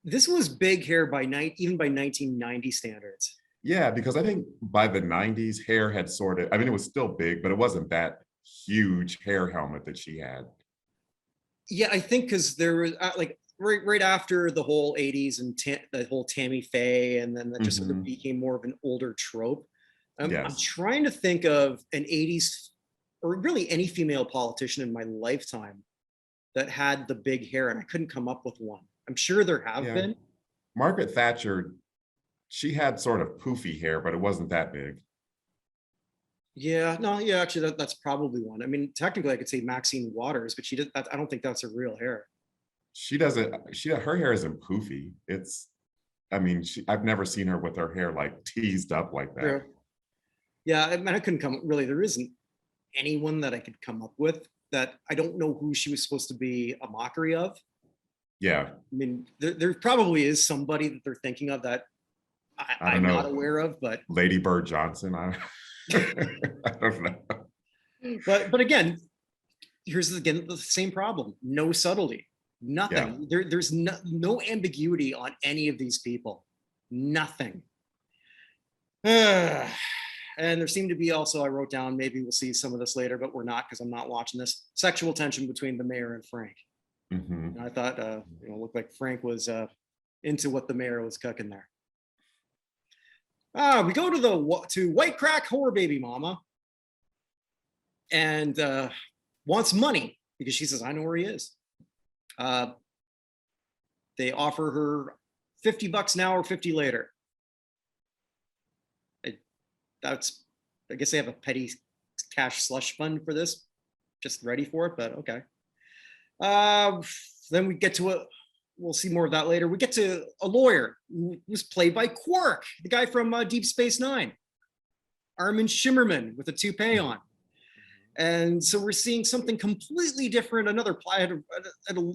This was big hair even by 1990 standards. Yeah, because I think by the 90s, hair had it was still big, but it wasn't that huge hair helmet that she had. Yeah, I think because there was right after the whole 80s and the whole Tammy Faye, and then that just sort of became more of an older trope. I'm trying to think of an 80s, or really any female politician in my lifetime that had the big hair, and I couldn't come up with one. I'm sure there have been. Margaret Thatcher, she had sort of poofy hair, but it wasn't that big. Yeah, no, yeah, actually, that's probably one. I mean, technically, I could say Maxine Waters, but I don't think that's her real hair. Her hair isn't poofy. I've never seen her with her hair like teased up like that. Yeah, I mean, I couldn't there isn't anyone that I could come up with that I don't know who she was supposed to be a mockery of. Yeah. I mean, there probably is somebody that they're thinking of that I'm not aware of, but Lady Bird Johnson. I don't know. But again, here's the same problem. No subtlety. Nothing. Yeah. There's no ambiguity on any of these people. Nothing. And there seemed to be also, I wrote down, maybe we'll see some of this later, but we're not, because I'm not watching this, sexual tension between the mayor and Frank. And I thought, looked like Frank was into what the mayor was cooking there. We go to White Crack Horror Baby Mama. and wants money because she says, I know where he is. They offer her $50 now or 50 later. I guess they have a petty cash slush fund for this, just ready for it, but okay. Then we get to we'll see more of that later. We get to a lawyer who was played by Quark, the guy from Deep Space Nine, Armin Shimmerman with a toupee on. And so we're seeing something completely different. I had to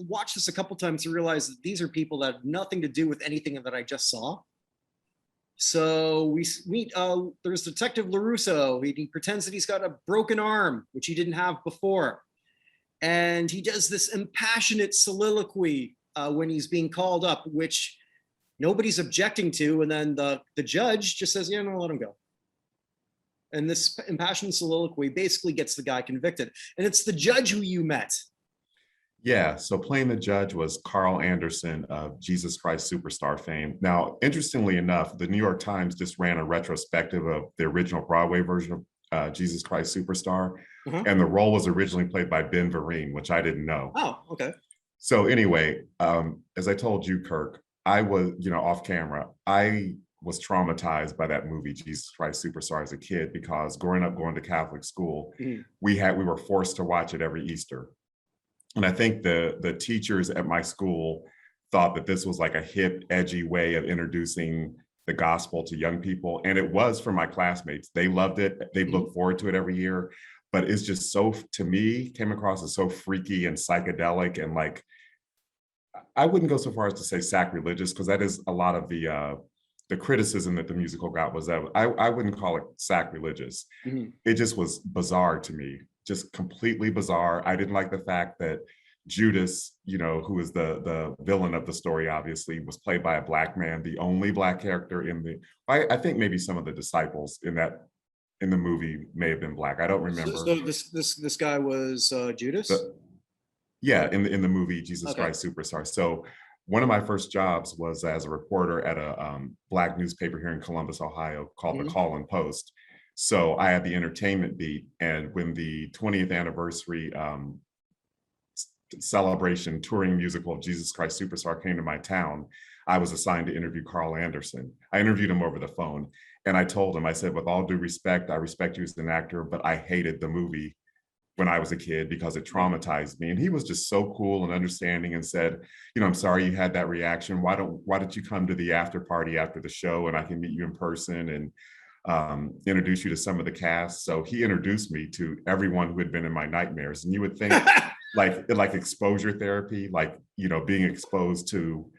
watch this a couple times to realize that these are people that have nothing to do with anything that I just saw. So we meet, there's Detective LaRusso. He pretends that he's got a broken arm, which he didn't have before. And he does this impassionate soliloquy when he's being called up, which nobody's objecting to. And then the judge just says, yeah, no, let him go. And this impassioned soliloquy basically gets the guy convicted. And it's the judge who you met. Yeah, so playing the judge was Carl Anderson of Jesus Christ Superstar fame. Now, interestingly enough, the New York Times just ran a retrospective of the original Broadway version of Jesus Christ Superstar. And the role was originally played by Ben Vereen, which I didn't know. Oh, okay. So anyway, as I told you, Kirk, I was, off camera, I was traumatized by that movie, Jesus Christ Superstar, as a kid, because growing up going to Catholic school, we were forced to watch it every Easter. And I think the teachers at my school thought that this was like a hip, edgy way of introducing the gospel to young people. And it was for my classmates. They loved it. They looked forward to it every year. But it's just so, to me, came across as so freaky and psychedelic. And like, I wouldn't go so far as to say sacrilegious, because that is a lot of the criticism that the musical got, was that I wouldn't call it sacrilegious. It just was bizarre to me. Just completely bizarre. I didn't like the fact that Judas, who is the villain of the story, obviously, was played by a Black man, the only Black character I think maybe some of the disciples in the movie may have been Black. I don't remember. So this guy was Judas? In the movie Jesus Christ Superstar. So one of my first jobs was as a reporter at a Black newspaper here in Columbus, Ohio, called the Call and Post. So I had the entertainment beat, and when the 20th anniversary celebration touring musical of Jesus Christ Superstar came to my town, I was assigned to interview Carl Anderson. I interviewed him over the phone, and I told him, I said, with all due respect, I respect you as an actor, but I hated the movie when I was a kid because it traumatized me. And he was just so cool and understanding and said, I'm sorry you had that reaction. Why don't you come to the after party after the show, and I can meet you in person and introduce you to some of the cast. So he introduced me to everyone who had been in my nightmares. And you would think like exposure therapy, like, being exposed to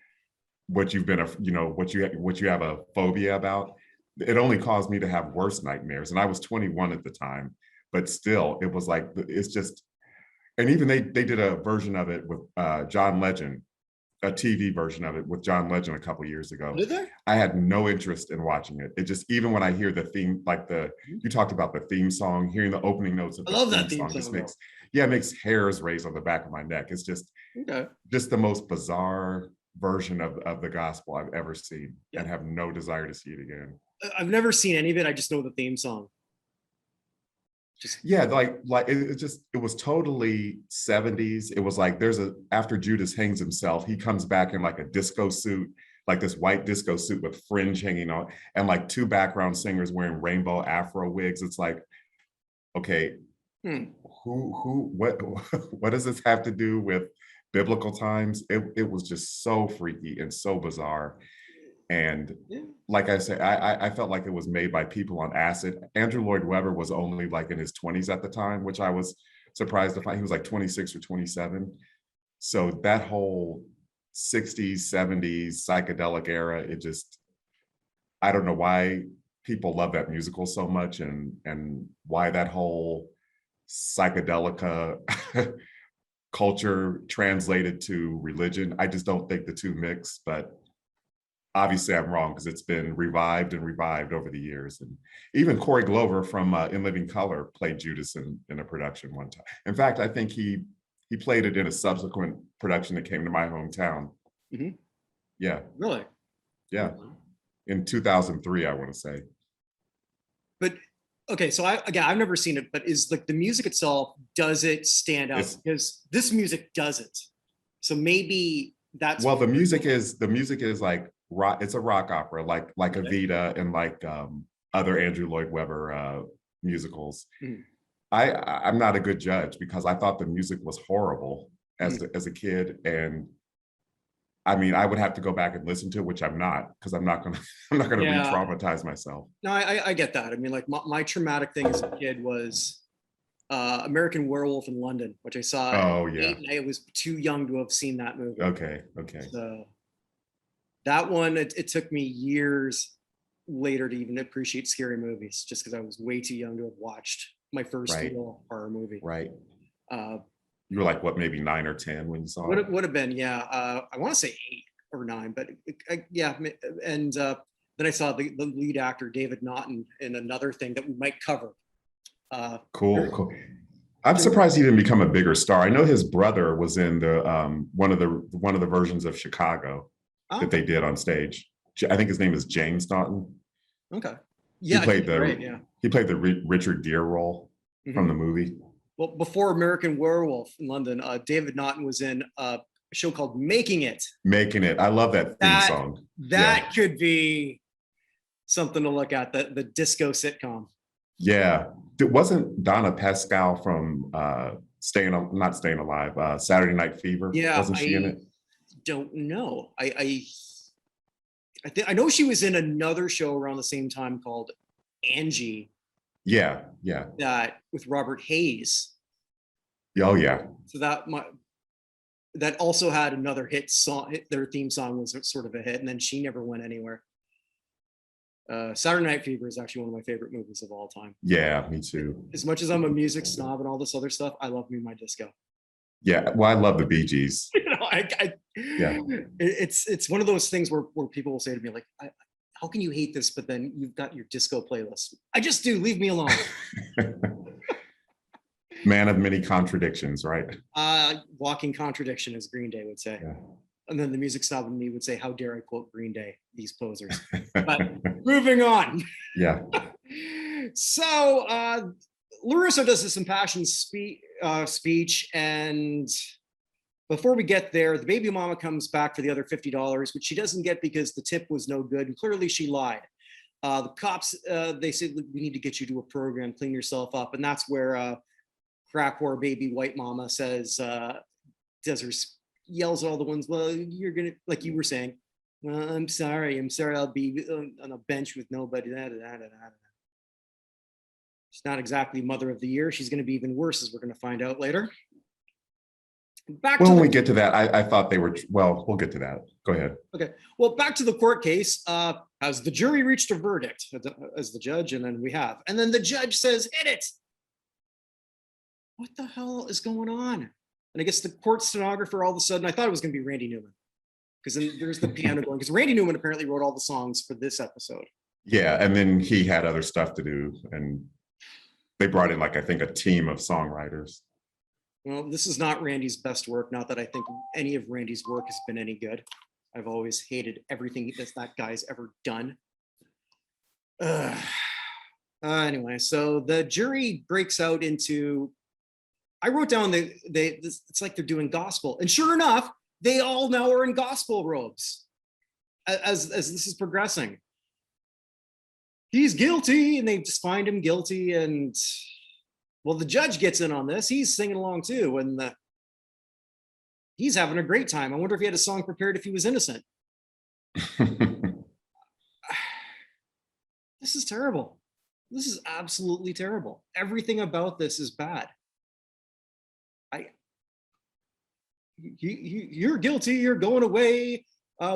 what you've been, what you have a phobia about. It only caused me to have worse nightmares. And I was 21 at the time, but still it was like, it's just, and even they did a version of it with John Legend, a TV version of it with John Legend a couple of years ago. Did they? I had no interest in watching it. It just, even when I hear the theme, like you talked about the theme song, hearing the opening notes of the theme song just makes hairs raise on the back of my neck. It's just the most bizarre version of the gospel I've ever seen, and have no desire to see it again. I've never seen any of it. I just know the theme song. It was totally 70s. It was like after Judas hangs himself, he comes back in like a disco suit, like this white disco suit with fringe hanging on, and like two background singers wearing rainbow afro wigs. It's like, okay, what does this have to do with biblical times? It was just so freaky and so bizarre. And like I said, I felt like it was made by people on acid. Andrew Lloyd Webber was only like in his 20s at the time, which I was surprised to find. He was like 26 or 27. So that whole 60s, 70s psychedelic era, I don't know why people love that musical so much, and why that whole psychedelica culture translated to religion. I just don't think the two mix, but obviously I'm wrong, because it's been revived and revived over the years. And even Corey Glover from In Living Color played Judas in a production one time. In fact, I think he played it in a subsequent production that came to my hometown. Yeah. Really? Yeah. In 2003, I want to say. But Okay, so I've never seen it, but is like the music itself, does it stand out? It's Because this music doesn't. So maybe that's well, the music is like rock. It's a rock opera, like okay. Evita and like other Andrew Lloyd Webber musicals. Mhm. I'm not a good judge because I thought the music was horrible Mhm. as a kid, and I mean I would have to go back and listen to it, which I'm not because I'm not gonna I'm not gonna Yeah, re-traumatize myself. no, I get that. I mean, like my traumatic thing as a kid was American Werewolf in London, which I saw at Oh yeah. 8, and I was too young to have seen that movie. Okay. Okay. So that one, it took me years later to even appreciate scary movies, just because I was way too young to have watched my first Right. real horror movie. Right. Uh, You were like what, maybe 9 or 10 when you saw would it? have would have been, yeah. I want to say 8 or 9, but yeah. And then I saw the lead actor David Naughton in another thing that we might cover. Uh, Cool. there- Cool. I'm there- surprised he didn't become a bigger star. I know his brother was in the one of the versions of Chicago oh, that they did on stage. I think his name is James Naughton. okay. He Yeah, I think played you're right. Yeah. Richard Gere role from Mhm. the movie. Well, before American Werewolf in London, David Naughton was in a show called Making It. Making It. I love that theme That song. Yeah. that could be something to look at. The disco sitcom. Yeah. It wasn't Donna Pascal from not Staying Alive, Saturday Night Fever. Yeah, Wasn't she in I it? don't know. I think I know she was in another show around the same time called Angie, Yeah. Yeah. that with Robert Hayes. Oh yeah. So that also had another hit song. Their theme song was sort of a hit, and then she never went anywhere. Saturday Night Fever is actually one of my favorite movies of all time. Yeah, me too. As much as I'm a music snob and all this other stuff, I love me my disco. Yeah. Well, I love the Bee Gees. You know, Yeah. it's one of those things where people will say to me like, how can you hate this? But then you've got your disco playlist. I just do. Leave me alone. Man of many contradictions, right? Walking contradiction, as Green Day would say. Yeah. And then the music snob in me would say, how dare I quote Green Day, these posers. But moving on. Yeah. So LaRusso does this impassioned speech, and before we get there, the baby mama comes back for the other $50, which she doesn't get because the tip was no good, and clearly she lied. The cops, they said, we need to get you to a program, clean yourself up, and that's where crack whore baby white mama says, yells at all the ones, well, you're gonna, like you were saying, well, I'm sorry, I'll be on a bench with nobody. She's not exactly mother of the year. She's going to be even worse, as we're going to find out later. Back Well, to when the we get to that, I thought they were, well, we'll get to that. Go ahead. okay. Well, back to the court case. Has the jury reached a verdict as the judge? And then we have, and then the judge says, hit it. What the hell is going on? And I guess the court stenographer, all of a sudden, I thought it was going to be Randy Newman, because then there's the piano going, because Randy Newman apparently wrote all the songs for this episode. Yeah. And then he had other stuff to do. And they brought in, like, I think a team of songwriters. Well, this is not Randy's best work. Not that I think any of Randy's work has been any good. I've always hated everything that guy's ever done. Anyway, so the jury breaks out into, I wrote down it's like they're doing gospel. And sure enough, they all now are in gospel robes as this is progressing. He's guilty, and they just find him guilty. And well, the judge gets in on this. He's singing along too, and he's having a great time. I wonder if he had a song prepared if he was innocent. This is terrible. This is absolutely terrible. Everything about this is bad. You're guilty. You're going away.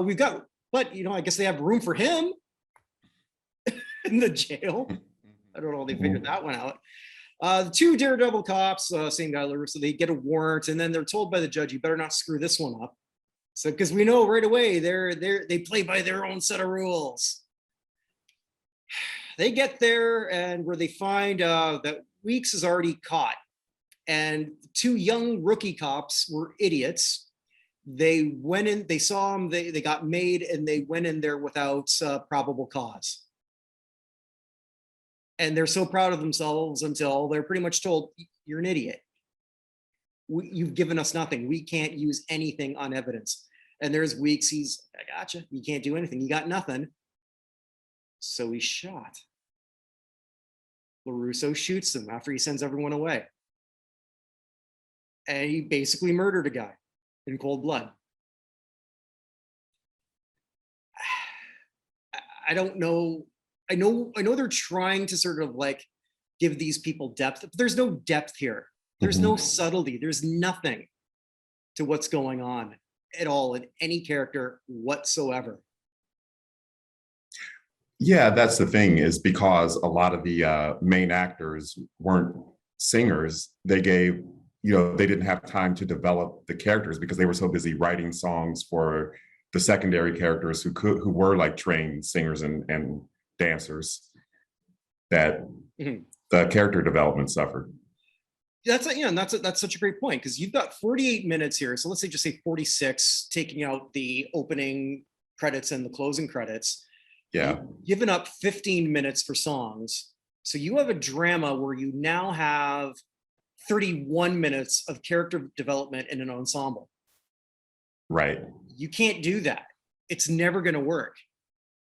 We've got, but I guess they have room for him in the jail. I don't know how they figured that one out. The two daredevil cops, same guy, so they get a warrant, and then they're told by the judge, "You better not screw this one up." So, because we know right away they play by their own set of rules. They get there, and where they find that Weeks is already caught, and two young rookie cops were idiots. They went in, they saw him, they got made, and they went in there without probable cause. And they're so proud of themselves until they're pretty much told, you're an idiot. You've given us nothing. We can't use anything on evidence. And there's weeks he's, I gotcha. You can't do anything. You got nothing. So he's shot. LaRusso shoots him after he sends everyone away. And he basically murdered a guy in cold blood. I don't know. I know they're trying to sort of like give these people depth, but there's no depth here. There's no subtlety. There's nothing to what's going on at all in any character whatsoever. Yeah, that's the thing, is because a lot of the main actors weren't singers. They gave, they didn't have time to develop the characters because they were so busy writing songs for the secondary characters who were like trained singers and dancers, that the character development suffered. That's such a great point, because you've got 48 minutes here. So let's say just say 46, taking out the opening credits and the closing credits. Yeah. You've given up 15 minutes for songs. So you have a drama where you now have 31 minutes of character development in an ensemble. Right. You can't do that. It's never going to work.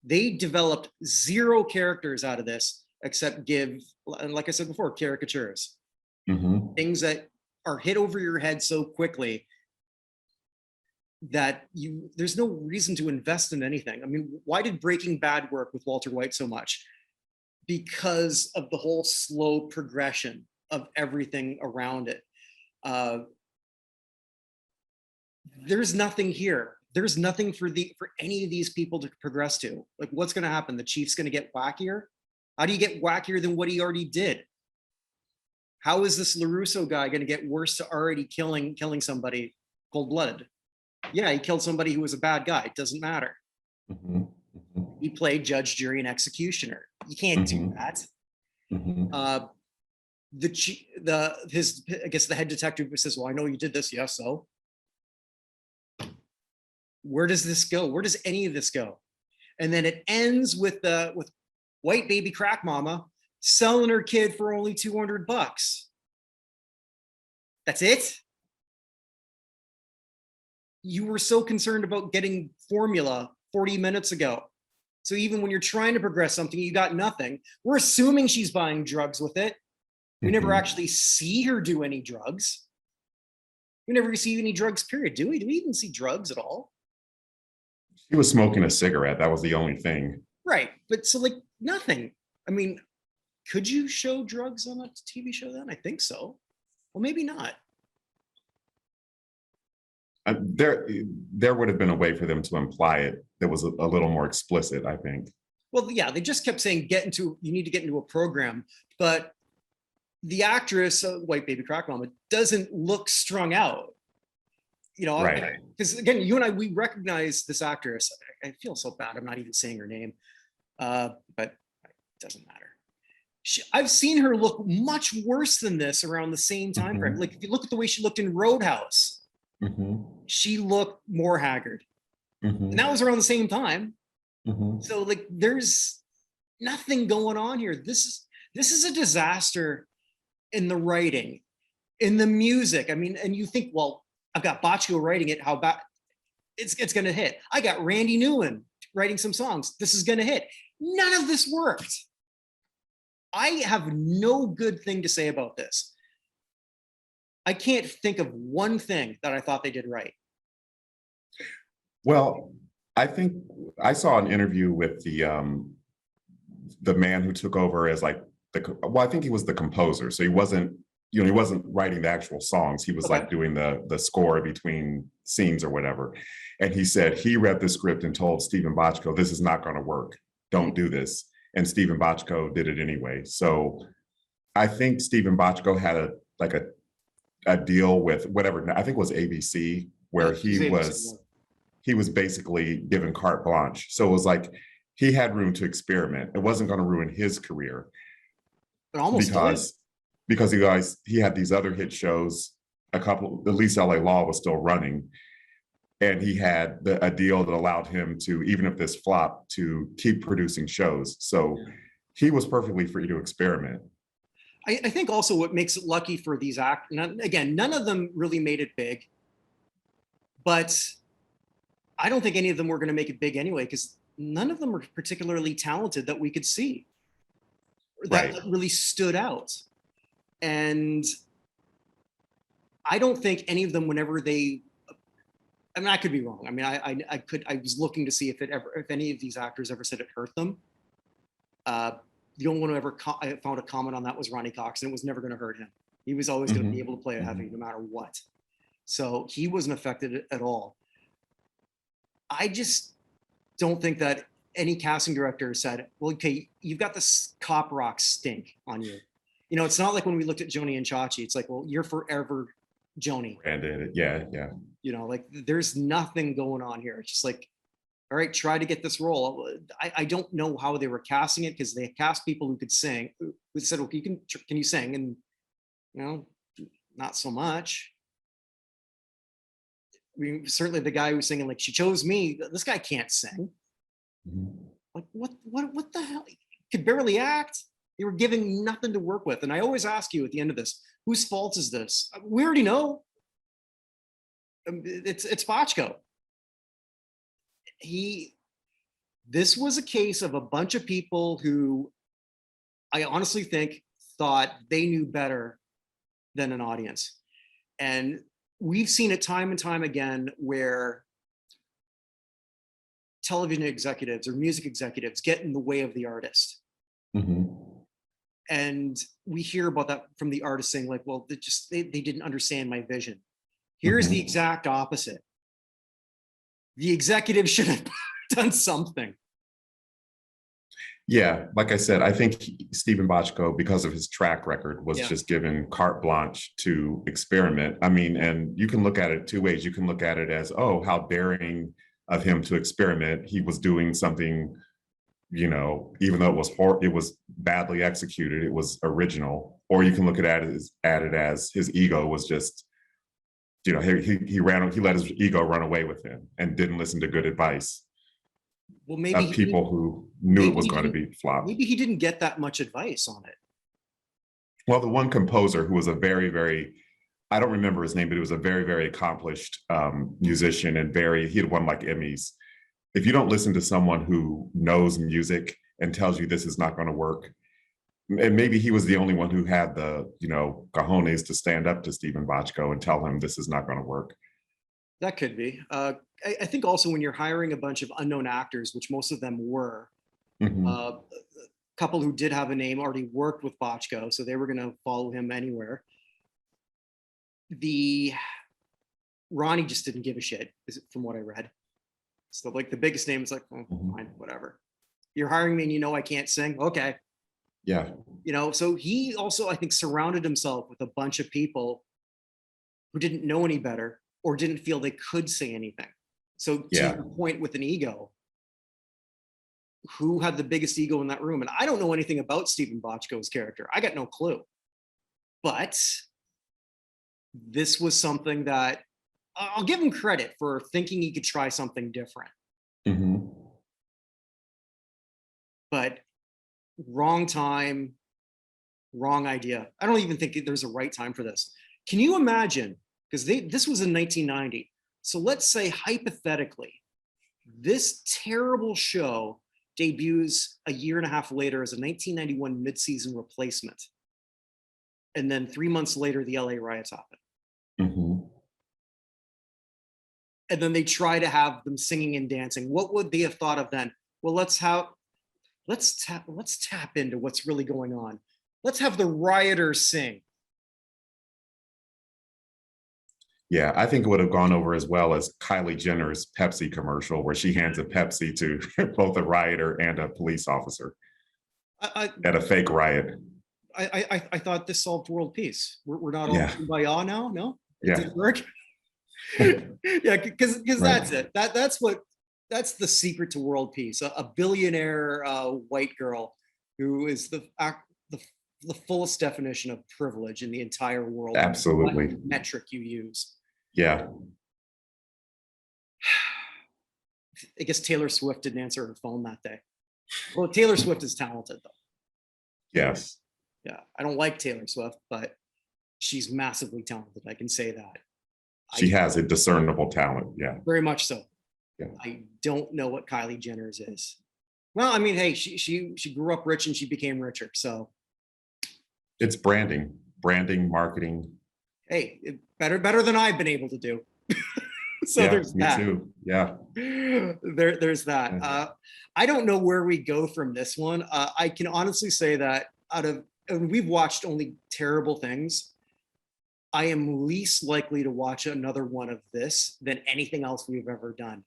They developed 0 characters out of this, except give, and like I said before, caricatures. Things that are hit over your head so quickly that there's no reason to invest in anything. I mean, why did Breaking Bad work with Walter White so much? Because of the whole slow progression of everything around it. There's nothing here. There's nothing for any of these people to progress to. Like, what's going to happen? The Chief's going to get wackier? How do you get wackier than what he already did? How is this LaRusso guy going to get worse to already killing somebody cold-blooded? Yeah, he killed somebody who was a bad guy. It doesn't matter. He played judge, jury, and executioner. You can't do that. I guess the head detective says, well, I know you did this. Yeah, so where does this go? Where does any of this go? And then it ends with white baby crack mama selling her kid for only $200. That's it? You were so concerned about getting formula 40 minutes ago. So even when you're trying to progress something, you got nothing. We're assuming she's buying drugs with it. We never actually see her do any drugs. We never see any drugs, period. Do we? Do we even see drugs at all? She was smoking a cigarette. That was the only thing. Right. But so like nothing. I mean, could you show drugs on a TV show then? I think so. Well, maybe not. There would have been a way for them to imply it that was a little more explicit, I think. Well, yeah, they just kept saying you need to get into a program, but the actress, white baby crack mama, doesn't look strung out. Right. Because again, you and I, we recognize this actress. I feel so bad. I'm not even saying her name, but it doesn't matter. I've seen her look much worse than this around the same time frame. Like if you look at the way she looked in Roadhouse, she looked more haggard. And that was around the same time. So like there's nothing going on here. This is a disaster in the writing, in the music. I mean, and you think, well, I've got Bochco writing it, how bad it's gonna hit. I got Randy Newman writing some songs. This is gonna hit. None of this worked. I have no good thing to say about this. I can't think of one thing that I thought they did right. Well, I think I saw an interview with the man who took over as like I think he was the composer. So he wasn't writing the actual songs. He was like doing the score between scenes or whatever. And he said he read the script and told Stephen Bochco, this is not going to work. Don't do this. And Stephen Bochco did it anyway. So I think Stephen Bochco had a deal with whatever, I think it was ABC, where he was basically given carte blanche. So it was like he had room to experiment. It wasn't going to ruin his career. It almost because he had these other hit shows, at least LA Law was still running. And he had a deal that allowed him to, even if this flopped, to keep producing shows. So he was perfectly free to experiment. I think also what makes it lucky for these actors, again, none of them really made it big, but I don't think any of them were going to make it big anyway, because none of them were particularly talented that we could see, that Right. really stood out. And I don't think any of them, whenever they, I mean, I could be wrong. I mean, I was looking to see if any of these actors ever said it hurt them. The only one who ever I found a comment on that was Ronnie Cox, and it was never going to hurt him. He was always going to be able to play a heavy no matter what. So he wasn't affected at all. I just don't think that any casting director said, well, okay, you've got this cop rock stink on you. You know, it's not like when we looked at Joni and Chachi. It's like, well, you're forever Joni. And yeah. You know, like there's nothing going on here. It's just like, all right, try to get this role. I don't know how they were casting it, because they cast people who could sing, who said, okay, can you sing? And, you know, not so much. I mean, certainly the guy who's singing, like, she chose me, this guy can't sing. Like, what the hell? He could barely act. They were giving nothing to work with. And I always ask you at the end of this, whose fault is this? We already know. It's Bochco. This was a case of a bunch of people who I honestly think thought they knew better than an audience. And we've seen it time and time again where television executives or music executives get in the way of the artist. And we hear about that from the artist saying, like, well, they didn't understand my vision. Here's the exact opposite. The executive should have done something. Yeah, like I said, I think Stephen Bochco, because of his track record, was just given carte blanche to experiment. I mean, and you can look at it two ways. You can look at it as, oh, how daring of him to experiment. He was doing something, you know, even though it was badly executed, it was original. Or you can look at it as his ego was just, you know, he let his ego run away with him and didn't listen to good advice. Well, maybe people who knew it was going to be flop. Maybe he didn't get that much advice on it. Well, the one composer who was a very, very, I don't remember his name, but he was a very, very accomplished musician, and he had won like Emmys. If you don't listen to someone who knows music and tells you this is not going to work, and maybe he was the only one who had the, you know, cojones to stand up to Stephen Bochco and tell him this is not going to work. That could be. I think also when you're hiring a bunch of unknown actors, which most of them were, a couple who did have a name already worked with Bochco, so they were going to follow him anywhere. Ronnie just didn't give a shit, from what I read. So like the biggest name is like, oh, fine, whatever. You're hiring me and you know I can't sing? Okay. Yeah. You know, so he also, I think, surrounded himself with a bunch of people who didn't know any better or didn't feel they could say anything. So to your point with an ego, who had the biggest ego in that room? And I don't know anything about Stephen Bochco's character. I got no clue. But this was something that I'll give him credit for thinking he could try something different. But wrong time, wrong idea. I don't even think there's a right time for this. Can you imagine? Because this was in 1990. So let's say hypothetically, this terrible show debuts a year and a half later as a 1991 mid-season replacement. And then 3 months later, the LA riots happen. And then they try to have them singing and dancing. What would they have thought of then? Well, let's tap into what's really going on. Let's have the rioters sing. Yeah, I think it would have gone over as well as Kylie Jenner's Pepsi commercial, where she hands a Pepsi to both a rioter and a police officer at a fake riot. I thought this solved world peace. We're not all kumbaya now. No, it didn't work. Yeah, because that's it. That's the secret to world peace. A billionaire white girl who is the fullest definition of privilege in the entire world. Absolutely. What metric you use. Yeah. I guess Taylor Swift didn't answer her phone that day. Well, Taylor Swift is talented though. Yes. Yeah, I don't like Taylor Swift, but she's massively talented. I can say that. She has a discernible talent. Yeah. Very much so. Yeah. I don't know what Kylie Jenner's is. Well, I mean, hey, she grew up rich and she became richer. So It's branding, marketing. hey, better than I've been able to do. So Yeah, there's me that. too. Yeah. There's that. Yeah. I don't know where we go from this one. I can honestly say that we've watched only terrible things. I am least likely to watch another one of this than anything else we've ever done.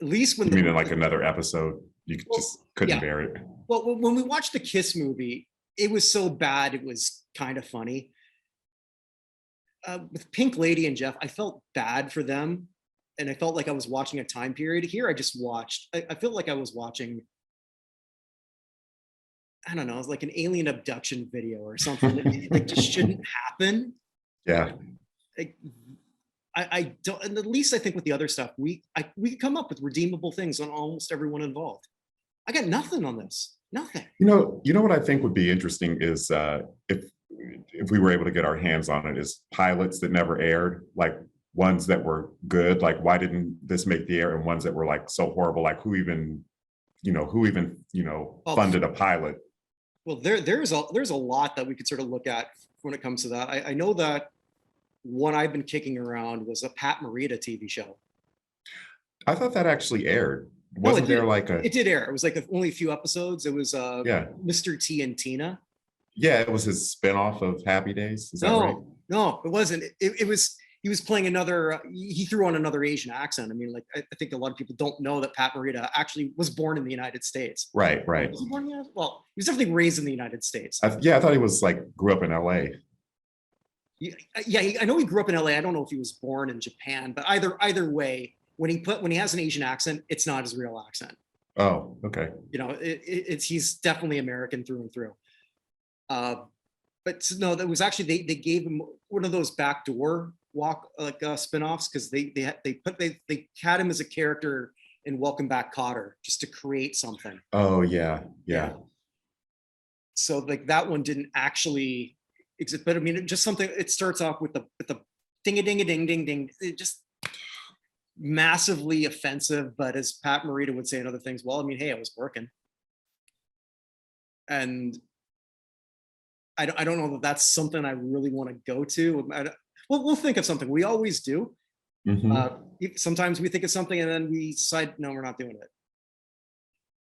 At least when You mean in like another episode, you just couldn't yeah. bear it. Well, when we watched the Kiss movie, it was so bad it was kind of funny. With Pink Lady and Jeff, I felt bad for them, and I felt like I was watching a time period. Here, I just watched. I feel like I was watching. I don't know, it's like an alien abduction video or something that like just shouldn't happen. Yeah. Like, I don't, and at least I think with the other stuff, we could come up with redeemable things on almost everyone involved. I got nothing on this. Nothing. You know what I think would be interesting is if we were able to get our hands on it, is pilots that never aired, like ones that were good, like why didn't this make the air, and ones that were like so horrible, like who even funded a pilot. Well, there's a lot that we could sort of look at when it comes to that. I know that one I've been kicking around was a Pat Morita TV show. I thought that actually aired. No, Wasn't there like a? It did air. It was like only a few episodes. It was Yeah. Mr. T and Tina. Yeah, it was his spinoff of Happy Days. Is that right? No, it wasn't. It was, he was playing another, he threw on another Asian accent. I mean, like, I think a lot of people don't know that Pat Morita actually was born in the United States. Right. Was he born in the United States? Well, he was definitely raised in the United States. I thought he was like grew up in LA. Yeah, I know he grew up in LA. I don't know if he was born in Japan, but either way, when he has an Asian accent, it's not his real accent. Oh, okay. He's definitely American through and through. But no, that was actually they gave him one of those backdoor spinoffs, because they had him as a character in Welcome Back, Kotter, just to create something. Oh yeah. So like that one didn't actually exist, but I mean, just something. It starts off with the ding a ding a ding ding ding. It just massively offensive, but as Pat Morita would say in other things, well, I mean, hey, I was working, and I don't know that that's something I really want to go to. We'll think of something. We always do. Mm-hmm. Sometimes we think of something and then we decide, no, we're not doing it.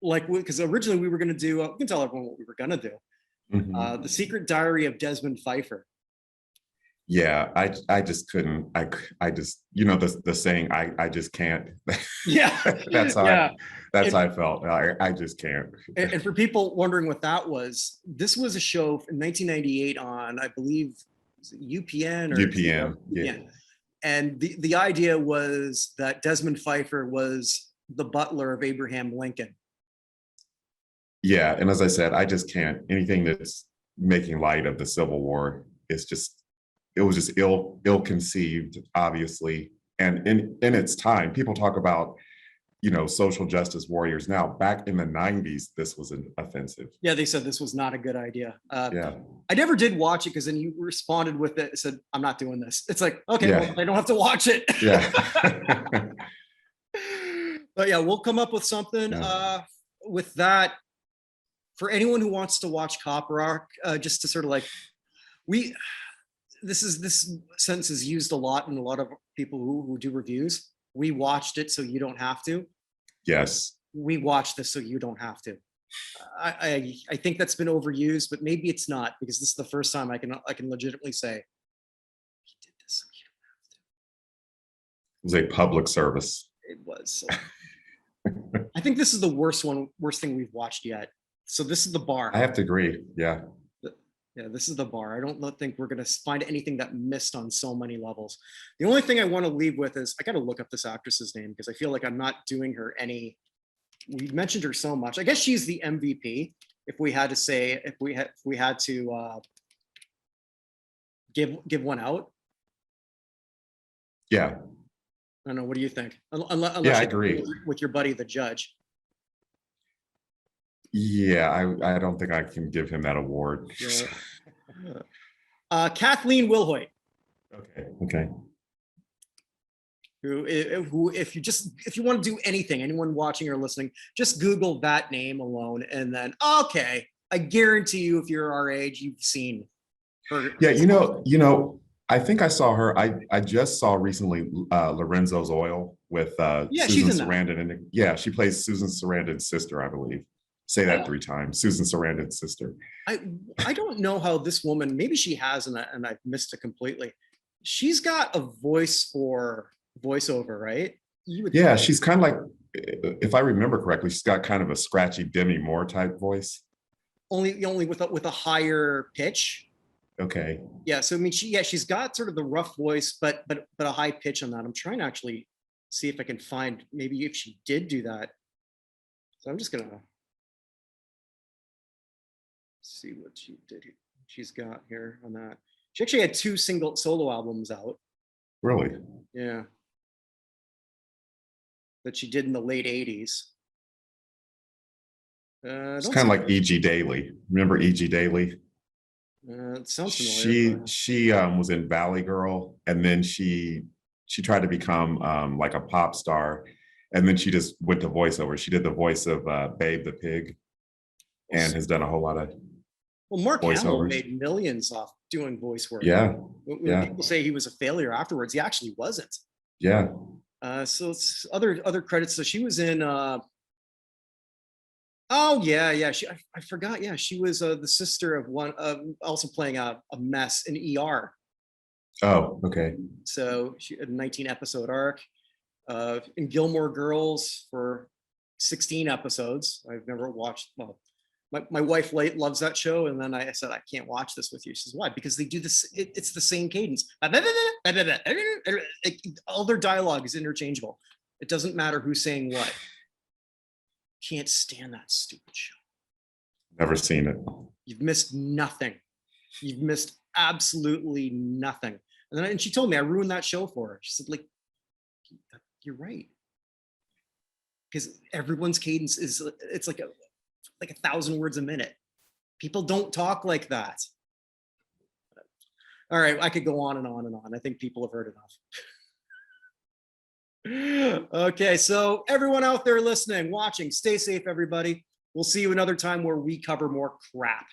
Like, because originally we were going to do, we can tell everyone what we were going to do. Mm-hmm. The Secret Diary of Desmond Pfeiffer. Yeah, I just couldn't. I just, the saying, I just can't. Yeah. That's how I felt. I just can't. And for people wondering what that was, this was a show in 1998 on, I believe, UPN or UPN. Yeah. And the idea was that Desmond Pfeiffer was the butler of Abraham Lincoln. Yeah, and as I said, I just can't. Anything that's making light of the Civil War is just, it was just ill-conceived, obviously. And in its time, people talk about, social justice warriors now. Back in the 90s, this was offensive. Yeah, they said this was not a good idea. Yeah. I never did watch it, because then you responded with it, said, I'm not doing this. It's like, okay, Yeah. well, I don't have to watch it. Yeah. But yeah, we'll come up with something. Yeah. With that, for anyone who wants to watch Cop Rock, just to sort of like, this sentence is used a lot in a lot of people who do reviews. We watched it so you don't have to. Yes. We watched this so you don't have to. I think that's been overused, but maybe it's not, because this is the first time I can legitimately say he did this so you don't have to. It was a public service. It was. So. I think this is the worst thing we've watched yet. So this is the bar. I have to agree. Yeah. Yeah, this is the bar. I don't think we're going to find anything that missed on so many levels. The only thing I want to leave with is I got to look up this actress's name, because I feel like I'm not doing her any. We mentioned her so much. I guess she's the MVP. If we had to say, if we had to give one out. Yeah. I don't know. What do you think? Unless I agree with your buddy, the judge. Yeah, I don't think I can give him that award. Yeah. Kathleen Wilhoit, Okay. who if you want to do anything, anyone watching or listening, just Google that name alone, and then okay, I guarantee you, if you're our age, you've seen her. Yeah, I think I saw her. I just saw recently Lorenzo's Oil with Yeah, she's Susan in that. Sarandon, and yeah, she plays Susan Sarandon's sister, I believe. Say that I, 3 times. Susan Sarandon's sister. I don't know how this woman, maybe she has, and I've missed it completely. She's got a voice for voiceover, right? You would Yeah, she's kind of like, if I remember correctly, she's got kind of a scratchy Demi Moore type voice. only with a higher pitch. Okay. Yeah, so I mean, she's got sort of the rough voice, but a high pitch on that. I'm trying to actually see if I can find maybe if she did do that. So I'm just gonna see what she did. She's got here on that. She actually had 2 single solo albums out. Really? Yeah, that she did in the late 80s. It's kind of like E.G. Daily. Remember E.G. Daily? It sounds familiar. She was in Valley Girl, and then she tried to become like a pop star, and then she just went to voiceover. She did the voice of Babe the Pig, and has done a whole lot of Mark Hamill voiceovers. made millions off doing voice work. Yeah, When people say he was a failure afterwards, he actually wasn't. yeah. So it's other credits. So she was in. Oh yeah. I forgot. Yeah, she was the sister of one. Also playing a mess in ER. Oh, okay. So she had a 19 episode arc. In Gilmore Girls for 16 episodes. I've never watched. Well, my wife loves that show, and then I said I can't watch this with you. She says why? Because they do this. It's the same cadence. All their dialogue is interchangeable. It doesn't matter who's saying what. Can't stand that stupid show. Never seen it. You've missed nothing. You've missed absolutely nothing. And she told me I ruined that show for her. She said, like, you're right. Because everyone's cadence is it's like 1,000 words a minute. People don't talk like that. All right, I could go on and on and on. I think people have heard enough. Okay, so everyone out there listening, watching, stay safe, everybody. We'll see you another time where we cover more crap.